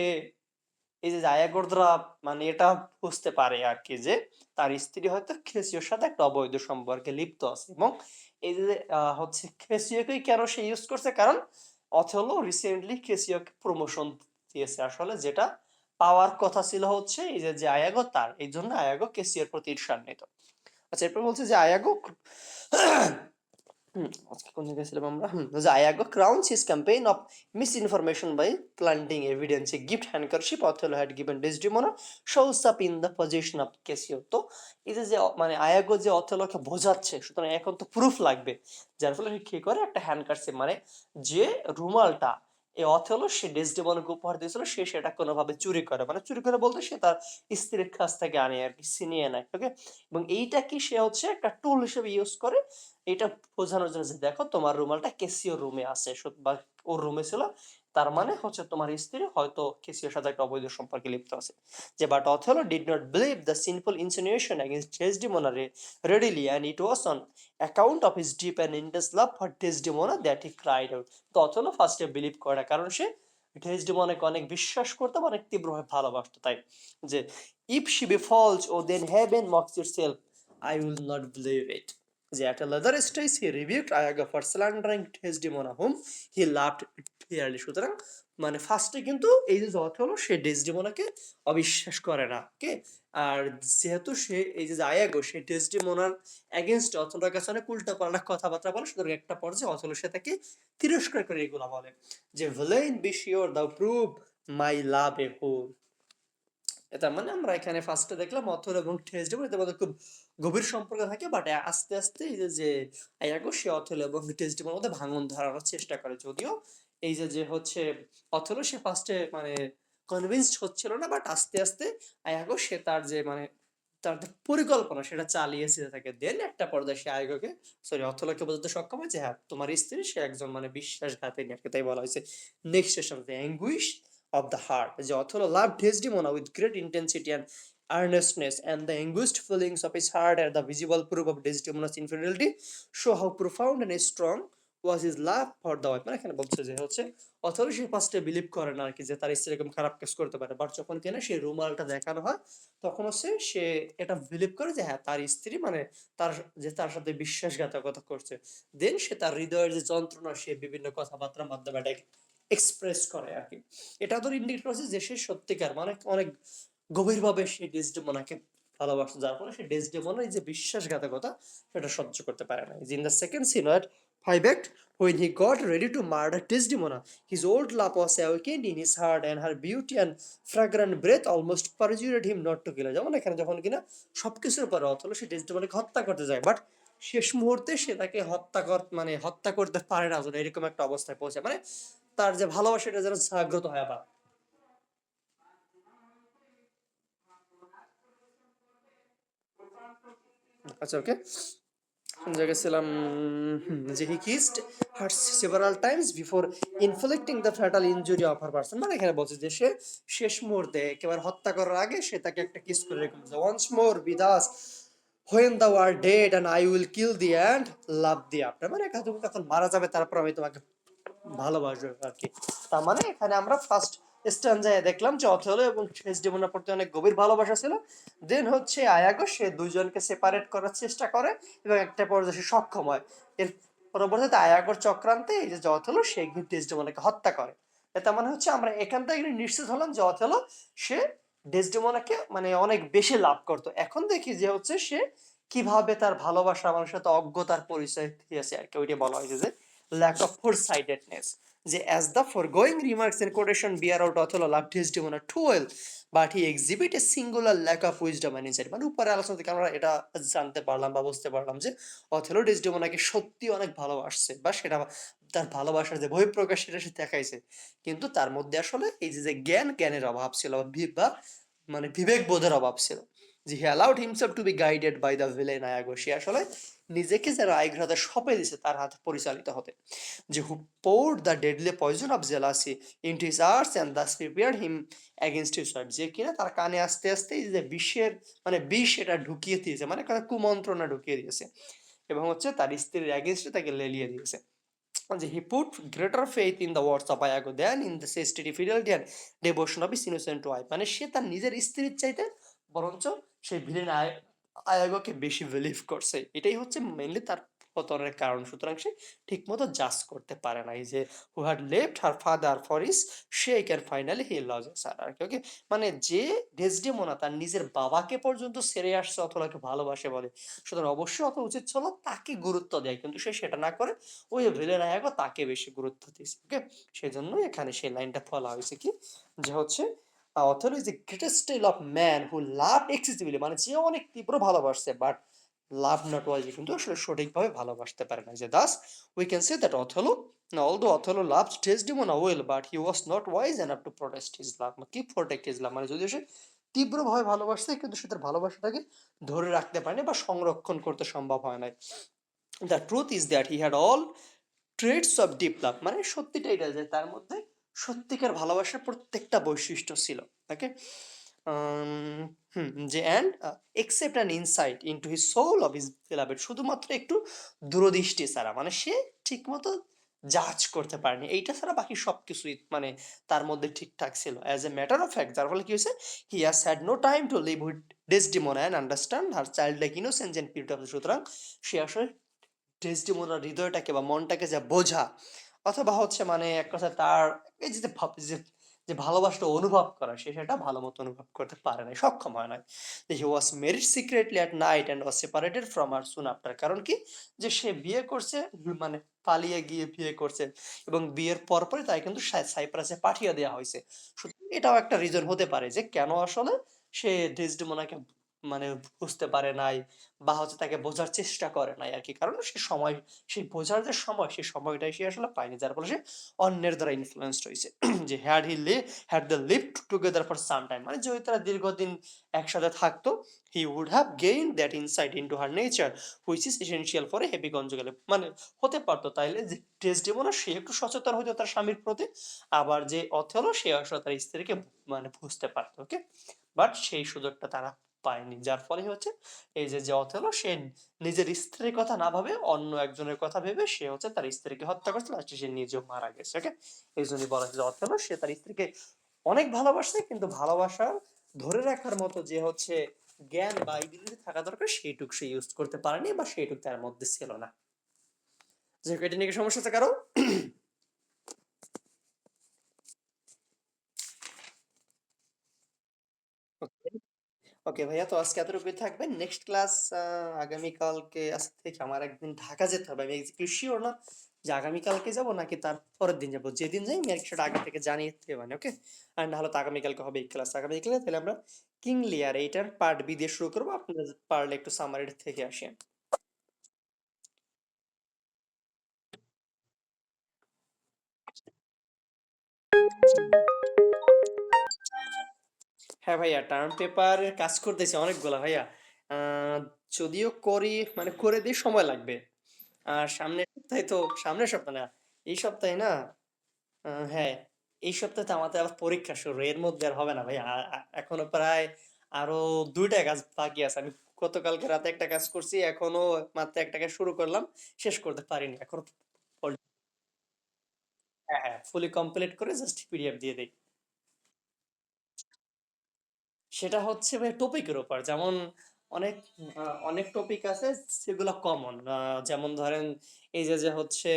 এই যে আয়াগোর দ্বারা মানে এটা বুঝতে পারে আর কি যে তার স্ত্রী হয়তো খেসিওর সাথে একটা অবৈধ সম্পর্কে লিপ্ত আছে, এবং এই যে হচ্ছে খেসিওকেই কেন সে ইউজ করছে কারণ অথেলো রিসেন্টলি খেসিওকে প্রমোশন দিয়েছে আসলে, যেটা পাওয়ার কথা ছিল হচ্ছে এই যে আয়াগো তার, এই জন্য আয়াগো কেসিওর প্রতি ঈর্ষান্বিত। আচ্ছা, এরপর বলছে যে আয়াগো আজকে কোন জায়গায় ছিলাম আমরা? Zayago crowns his campaign of misinformation by planting evidence. A gift handkerchief Othello had given Desdemona shows up in the possession of Cassio. তো এই যে মানে আয়াগো যে অথেলোকে বোঝাচ্ছে, সুতরাং এখন তো প্রুফ লাগবে। যার ফলে সে কি করে, একটা হ্যান্ডকারচিফ মানে যে রুমালটা এই অথেলো সে ডেসডেমনাকে উপহার দিয়েছিল, সে সেটা কোনোভাবে চুরি করে, মানে চুরি করে বলতে সে তার স্ত্রীর কাছ থেকে আনে আর কি, ছিনিয়ে নেয়। ওকে, এবং এইটা কি সে হচ্ছে একটা টুল হিসেবে ইউজ করে এটা বোঝানোর জন্য যে দেখো তোমার রুমালটা কেসিওর রুমে আছে, বা ওর রুমে ছিল, তার মানে হচ্ছে তোমার স্ত্রী হয়তো কেসিওর সাথে একটা অবৈধ সম্পর্কে লিপ্ত আছে। যে but Othello did not believe the simple insinuation against Desdemona readily, and it was on account of his deep and intense love for Desdemona that he cried out. তো অথেলো ফার্স্টে বিলিভ করে না, কারণ সে ডেসডেমোনাকে অনেক বিশ্বাস করতো, অনেক তীব্রভাবে ভালোবাসতো। তাই যে if she be false o then heaven mocks itself, I will not believe it. যে at a later stage he rebuked Iago for slandering Desdemona whom he loved dearly. সুতরাং মানে ফার্স্টে কিন্তু এই যে অথেলো সে ডেসডেমোনাকে অবিশ্বাস করে না, কে, আর যেহেতু সে এই যে আয়াগো সে ডেসডেমোনার এগেনস্ট অথেলোর কাছে অনেক উল্টাপাল্টা কথাবার্তা বলে, সুতরাং একটা পর্যায়ে অথেলো সে তাকে তিরস্কার করে এগুলা বলে যে villain be sure thou prove my love a whore. তার মানে আমরা এখানে ফার্স্টে দেখলাম অথর এবং ডেসডেমন এদের মধ্যে খুব গভীর সম্পর্ক থাকে, বাট আস্তে আস্তে এই যে আয়াগো সে অথেলো এবং ডেসডেমনের মধ্যে ভাঙন ধরানোর চেষ্টা করে। যদিও এই যে হচ্ছে অথেলো সে ফার্স্টে মানে কনভিন্সড হচ্ছিল না, বাট আস্তে আস্তে আয়াগো সে তার যে মানে তার যে পরিকল্পনা সেটা চালিয়েছে থাকে। দেন একটা পর্যায়ে সে আয়াগোকে অথেলোকে বোঝাতে সক্ষম হয় যে হ্যাঁ তোমার স্ত্রী সে একজন মানে বিশ্বাসঘাতিনী আর কি, তাই বলা হয়েছে। Next session anguish of the heart. The Othello loved Desdemona with great intensity and earnestness, and the anguished feelings of his heart at the visible proof of Desdemona's infidelity show how profound and strong was his love for the wife. মানে এখানে বলছে যে হচ্ছে অথবা সে ফার্স্টে believe করে না আর কি যে তার স্ত্রী এরকম খারাপ কাজ করতে পারে, বাট যখন কিনা সে রুমালটা দেখানো হয় তখন হচ্ছে সে এটা বিলিভ করে যে হ্যাঁ তার স্ত্রী মানে তার যে তার সাথে বিশ্বাসঘাতকতা করছে। দেন সে তার হৃদয়ের যে যন্ত্রণা সে বিভিন্ন কথাবার্তার মাধ্যমে এটা এক্সপ্রেস করে আর কি। এটা তো ইন্ডিকেট করছে যে সে সত্যিকার মানে অনেক গভীরভাবে সে ডেসডেমোনাকে ভালোবাসে, যার ফলে সে ডেসডেমোনার এই যে বিশ্বাসঘাতকতা সেটা সহ্য করতে পারে না। In the second scene at 5 act, when he got ready to murder Desdemona, his old love was awakened in his heart, and her beauty and fragrant breath almost persuaded him not to kill her. যেমন এখানে যখন কিনা সবকিছুর পরে অথবা সে ডেসডেমোনাকে হত্যা করতে যায়, বাট শেষ মুহূর্তে সে তাকে মানে হত্যা করতে পারে না, এরকম একটা অবস্থায় পৌঁছে, মানে তার যে ভালোবাসা এটা যেন জাগ্রত হয় আবার। আচ্ছা, ওকে, কোন জায়গায় ছিলাম? যে he kissed her several times before inflicting the fatal injury of her person. মানে এখানে বলছে যে সে শেষ মুহূর্তে একেবারে হত্যা করার আগে সে তাকে একটা কিস করে রেখে বলছে once more with us when thou art dead and I will kill thee and love thee after। মানে তুমি তখন মারা যাবে তারপর আমি তোমাকে ভালোবাসবে আর কি। তার মানে এখানে আমরা ফার্স্ট স্ট্যান্জায় দেখলাম যে অথেলো এবং ডেসডেমোনার প্রতি অনেক গভীর ভালোবাসা ছিল। দেন হচ্ছে আয়াগো সে দুইজনকে সেপারেট করার চেষ্টা করে এবং একটা পর্যায়ে সে সক্ষম হয়। এর পরবর্তীতে আয়াগোর চক্রান্তে এই যে অথেলো সে ডেসডেমোনাকে হত্যা করে। তার মানে হচ্ছে আমরা এখান থেকে নিশ্চিত হলাম যে অথেলো সে ডেসডেমোনাকে মানে অনেক বেশি লাভ করতো। এখন দেখি যে হচ্ছে সে কিভাবে তার ভালোবাসা মানুষের সাথে অজ্ঞতার পরিচয় দিয়েছে আর কি। ওইটা বলা হয়েছে যে lack of foresightedness, যে as the foregoing remarks in quotation bear out Othello loved Desdemona too well, but he exhibit a singular lack of wisdom and insight। মানে উপরে আলোচনা থেকে আমরা এটা জানতে পারলাম বা বুঝতে পারলাম যে অথেলো ডেসডেমোনাকে সত্যি অনেক ভালোবাসছে, বা সেটা তার ভালোবাসার যে বহিঃপ্রকাশ সেটা সে দেখাইছে, কিন্তু তার মধ্যে আসলে এই যে জ্ঞানের অভাব ছিল, বা মানে বিবেক বোধের অভাব ছিল। যে he allowed himself to be guided by the villain Iago, সে আসলে নিজেকে যারা আইগ্রাতে সঁপে দিছে তার হাতে পরিচালিত হতে। যে হু poured the deadly poison of jealousy into his heart and thus prepared him against his wife, যে কিনা তার কানে আস্তে আস্তে এই যে বিষের মানে বিষ এটা ঢুকিয়ে দিয়েছে, মানে কুমন্ত্রণা ঢুকিয়ে দিয়েছে এবং হচ্ছে তার স্ত্রীর এগেনস্টে তাকে লেলিয়ে দিয়েছে। যে he put greater faith in the words of Iago than in the chastity, fidelity and devotion of his innocent wife। মানে সে তার নিজের স্ত্রীর চাইতে বরঞ্চ সেই ভিলেন আয়াগোকে বেশি বিলিভ করছে। এটাই হচ্ছে মেইনলি তার পতনের কারণ, সুতরাং সে ঠিক মতো জাজ করতে পারে না। এই যে who had left her father for his sake and finally he loses her আর কি। ওকে, মানে যে ডেসডেমোনা তার নিজের বাবাকে পর্যন্ত ছেড়ে আসছে অথলাকে ভালোবাসে বলে, সুতরাং অবশ্যই অত উচিত ছিল তাকে গুরুত্ব দেয়, কিন্তু সে সেটা না করে ওই ভিলেন নায়কও তাকে বেশি গুরুত্ব দিয়েছে। ওকে, সেজন্য এখানে সেই লাইনটা বলা হয়েছে কি, যে হচ্ছে Othello is the greatest tale of man who love excessively, মানে যে অনেক তীব্র ভালোবাসছে বাট লাভ নট ওয়াইজলি, কিন্তু আসলে সঠিকভাবে ভালোবাসতে পারে না। যে Das we can say that Othello, although Othello loved Desdemona well, but he was not wise enough to protest his love, keep protect his love, মানে যদিও সে তীব্রভাবে ভালোবাসছে কিন্তু সে তার ভালোবাসাটাকে ধরে রাখতে পারেনি বা সংরক্ষণ করতে সম্ভব হয় নাই। The truth is that he had all traits of deep love, মানে সত্যিটা এটা যে তার মধ্যে সত্যিকার ভালোবাসার প্রত্যেকটা বৈশিষ্ট্য ছিল। ওকে, যে and except an insight into his soul of his beloved, শুধুমাত্র একটু দূরদৃষ্টি ছাড়া, মানে সে ঠিকমতো জাজ করতে পারেনি, এইটা ছাড়া বাকি সবকিছুই মানে তার মধ্যে ঠিকঠাক ছিল as a matter of fact, যার ফলে কি হয়েছে, he has had no time to live with Desdemona and understand her child like innocence and purity of, সুতরাং সে আসলে ডেসডিমোনার হৃদয়টাকে বা মনটাকে যা বোঝা, অথবা হচ্ছে মানে এক কথা তার এই যে যে যে ভালোবাসাটা অনুভব করা, সে সেটা ভালো মতো অনুভব করতে পারে নাই, সক্ষম হয় নাই। He was married secretly at night and was separated from her soon after, কারণ কি, যে সে বিয়ে করছে, মানে পালিয়ে গিয়ে বিয়ে করছে, এবং বিয়ের পরপরই তাই কিন্তু সাইপ্রাসে পাঠিয়ে দেওয়া হয়েছে। সুতরাং এটাও একটা রিজন হতে পারে যে কেন আসলে সে ডেসডেমোনাকে মানে বুঝতে পারে নাই, বা হচ্ছে তাকে বোঝার চেষ্টা করে নাই আর কি, কারণ সে সময়, সেই বোঝার যে সময়, সেই সময়টাই সে আসলে পায়নি, যার ফলে সে অন্যের দ্বারা ইনফ্লুয়েন্সড হয়েছে। যে had they lived together for some time, মানে যদি তারা দীর্ঘদিন একসাথে থাকতো, he would have gain that insight into her nature which is essential for a happy conjugal, মানে হতে পারতো তাইলে যে ডেসডেমোনা সে একটু সচেতন হইতো তার স্বামীর প্রতি, আবার যে অথেলো সে আসলে তার স্ত্রীকে মানে বুঝতে পারতো। ওকে, বাট সেই সুযোগটা তারা পায়নি, যার ফলে হচ্ছে এই যে যে অথেলো সে নিজের স্ত্রীর কথা না ভাবে অন্য একজনের কথা ভেবে সে হচ্ছে তার স্ত্রীকে হত্যা করছে, লাস্টে সে নিজেও মারা গেছে। ওকে, এই জন্যই বলা হচ্ছে যে অথেলো সে তার স্ত্রীকে অনেক ভালোবাসে, কিন্তু ভালোবাসা ধরে রাখার মতো যে হচ্ছে জ্ঞান বা এবিলিটি থাকা দরকার সেইটুক সে ইউজ করতে পারেনি, বা সেইটুক তার মধ্যে ছিল না। যে এটা নিয়ে কি সমস্যা আছে কারো? ওকে ভাইয়া, তো আজকে এতটুকুই থাকবে। নেক্সট ক্লাস আগামীকালকে আজ থেকে আমার একদিন ঢাকা যেতে হবে, আমি এক্স্যাক্টলি শিওর না যে আগামীকালকে যাব নাকি তার পরের দিন যাব, যেদিন যাই আমি সেটা আগে থেকে জানিয়ে দিতে পারি। ওকে, আর না হলে তো আগামীকালকে হবে এই ক্লাস, আগামীকালকে তাহলে আমরা কিং লিয়ার এইটার পার্ট বি দিয়ে শুরু করবো, আপনারা পারলে একটু সামারি থেকে আসেন। হ্যাঁ ভাইয়া, টার্ম পেপারের কাজ করতেছি অনেকগুলা ভাইয়া। আহ, যদিও করি, মানে করে দিই সময় লাগবে। আর সামনের সপ্তাহে তো, সামনের সপ্তাহ না, এই সপ্তাহে না, হ্যাঁ, এই সপ্তাহে তো আমাদের আবার পরীক্ষা শুরু, এর মধ্যে আর হবে না ভাই। এখনো প্রায় আরো দুইটা কাজ বাকি আছে। আমি গতকালকে রাতে একটা কাজ করছি, এখনো মাত্র একটা কাজ শুরু করলাম, শেষ করতে পারিনি এখনো। হ্যাঁ হ্যাঁ, ফুলি কমপ্লিট করে জাস্ট পিডিএফ দিয়ে দেই। সেটা হচ্ছে ভাই টপিকের উপর, যেমন অনেক অনেক টপিক আছে সেগুলো কমন, যেমন ধরেন এই যে যে হচ্ছে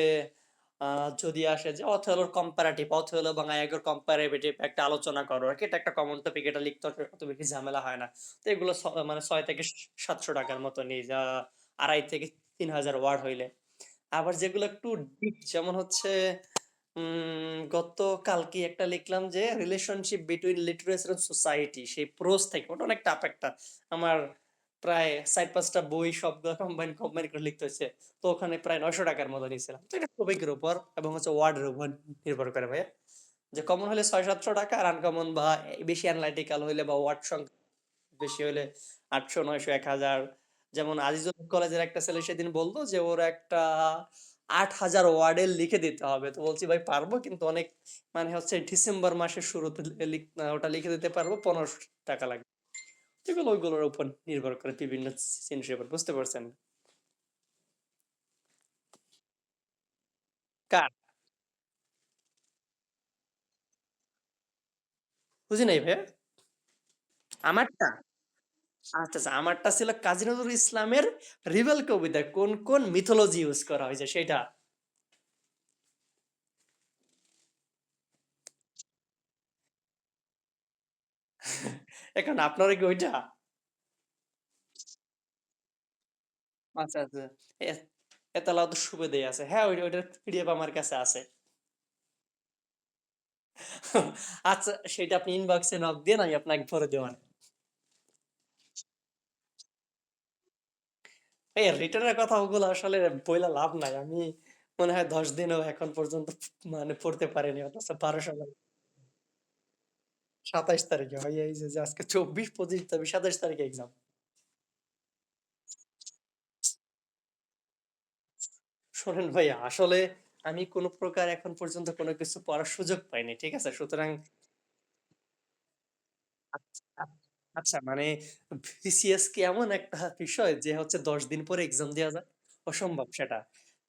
যদি আসে যে অথেলোর কম্পারেটিভ, অথেলো এবং আয়াগের কম্পারেটিভ একটা আলোচনা করো আর কি, এটা একটা কমন টপিক, এটা লিখতে অত বেশি ঝামেলা হয় না। তো এগুলো মানে 6 থেকে 700 টাকার মতো নিই, যা 2,500 থেকে 3,000 ওয়ার্ড হইলে। আবার যেগুলো একটু ডিপ, যেমন হচ্ছে গতকালকে একটা লিখলাম যে relationship between literature and society, সেই প্রোজ থেকে, ওটা অনেক টাফ একটা, আমার প্রায় 4-5টা বই সবগুলো কম্বাইন কম্বাইন করে লিখতে হচ্ছে। তো ওখানে প্রায় 900 টাকার মতো নিয়েছিলাম। তো এটা টপিকের উপর এবং হচ্ছে ওয়ার্ডের উপর নির্ভর করে ভাইয়া, যে কমন হলে 600-700 টাকা, আর আনকমন বা বেশি অ্যানালাইটিক্যাল হইলে বা ওয়ার্ড সংখ্যা বেশি হলে 800, 900, 1,000। যেমন আজিজুল কলেজের একটা ছেলে সেদিন বলতো যে ওর একটা 8,000 ওয়ার্ডের লিখে দিতে হবে, তো বলছি ভাই পারবো, কিন্তু অনেক মানে হচ্ছে ডিসেম্বর মাসের শুরুতে ওটা লিখে দিতে পারবো, 1500 টাকা লাগবে। এগুলো ওইগুলোর উপর নির্ভর করে, বিভিন্ন জিনিসের উপর, বুঝতে পারছেন? কার? বুঝি নাই ভাই, আমারটা? আচ্ছা, আচ্ছা, আমারটা ছিল কাজী নজরুল ইসলামের রিবেল কবিতায় কোন, কোন মিথোলজি ইউজ করা হয়েছে সেটা। এখন আপনারা কি ওইটা? আচ্ছা, আচ্ছা। এ এতলাও তো সুবিধাই আছে। হ্যাঁ, ওইটার পিডিএফ আমার কাছে আছে। আচ্ছা, সেটা আপনি ইনবক্সে নক দিয়েন, আমি আপনাকে পরে দেওয়ান। এই রিটার্নের কথা ওগুলো আসলে বইলা লাভ নাই। আমি মনে হয় ১০ দিনও এখন পর্যন্ত মানে পড়তে পারিনি। অথচ ১২শ ২৭ তারিখে ভাই, এই যে আজকে ২৪, ২৫, ২৬, ২৭ তারিখে এক্সাম। শোনেন ভাই, আসলে আমি কোন প্রকার এখন পর্যন্ত কোনো কিছু পড়ার সুযোগ পাইনি। ঠিক আছে? সুতরাং আচ্ছা, আচ্ছা, মানে বিসিএস কি এমন একটা বিষয় যে হচ্ছে ১০ দিন পরে এক্সাম দেওয়া যায়? অসম্ভব সেটা।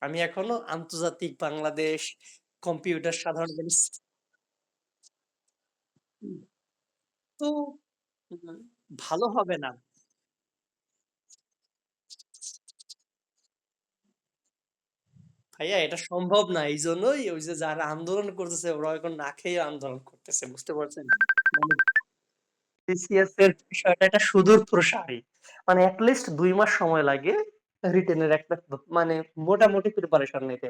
আমি এখনো আন্তর্জাতিক বাংলাদেশ কম্পিউটার সাধারণ জ্ঞান তো উম ভালো হবে না। ভাইয়া এটা সম্ভব না। এইজন্যই ওই যে যারা আন্দোলন করতেছে ওরা এখন না খেয়ে আন্দোলন করতেছে। বুঝতে পারছেন? মানে বিসিএস এর বিষয়টা এটা সুদূর প্রসারী। মানে এট লিস্ট ২ মাস সময় লাগে রিটেন এর একটা মানে মোটামুটি প্রিপারেশন নিতে।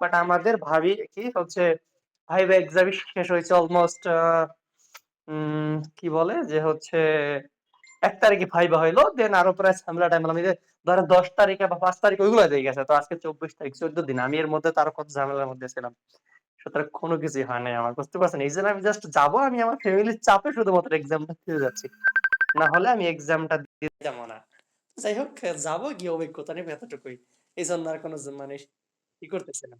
বাট আমাদের ভাবি কি হচ্ছে ভাইবা এক্সাম শেষ হয়েছে অলমোস্ট কি বলে যে হচ্ছে ১ তারিখে ভাইবা হইলো। দেন আরো প্রায় ঝামেলা-টামেলা মিলে ধরেন ১০ তারিখে বা ৫ তারিখ ওইগুলো হয়ে গেছে। তো আজকে ২৪ তারিখ ১৪ দিন। আমি এর মধ্যে তো আরো কত ঝামেলার মধ্যে ছিলাম। সুতরাং কোনো কিছুই হয় নাই আমার। বুঝতে পারছেন? এইজন্য আমি জাস্ট যাবো। আমি আমার ফ্যামিলির চাপে শুধুমাত্র এক্সামটা দিতে যাচ্ছি। না হলে আমি এক্সামটা দিতে যাবো না। যাই হোক, যাবো গিয়ে অভিজ্ঞতা নিবো এতটুকুই। এজন্য আর কোনো মানে ই করতেছি না।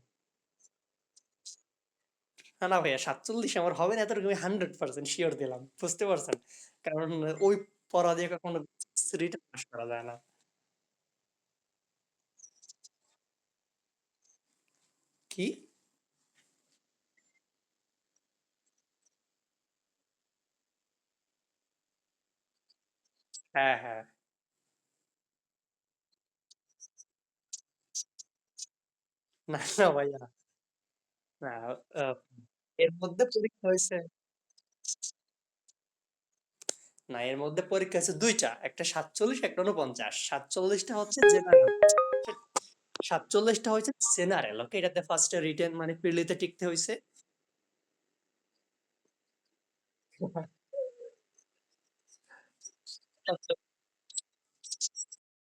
না, না ভাইয়া ৪৭ আমার হবে না এতটুকু আমি 100% সিওর দিলাম। বুঝতে পারছেন? কারণ ওই পড়া দিয়ে কখনো রিটেন পাস করা যায় না। কি? হ্যাঁ, হ্যাঁ। না, না ভাইয়া। না, আ এর মধ্যে পরীক্ষা হইছে না, এর মধ্যে পরীক্ষা হইছে ২ টা। একটা ৪৭, একটা ৪৯। ৪৭ টা হচ্ছে জেনারেল। ৪৭ টা হইছে জেনারেল। ওকে? এটাতে ফার্স্ট এ রিটেন মানে প্রিলিতে টিকতে হইছে।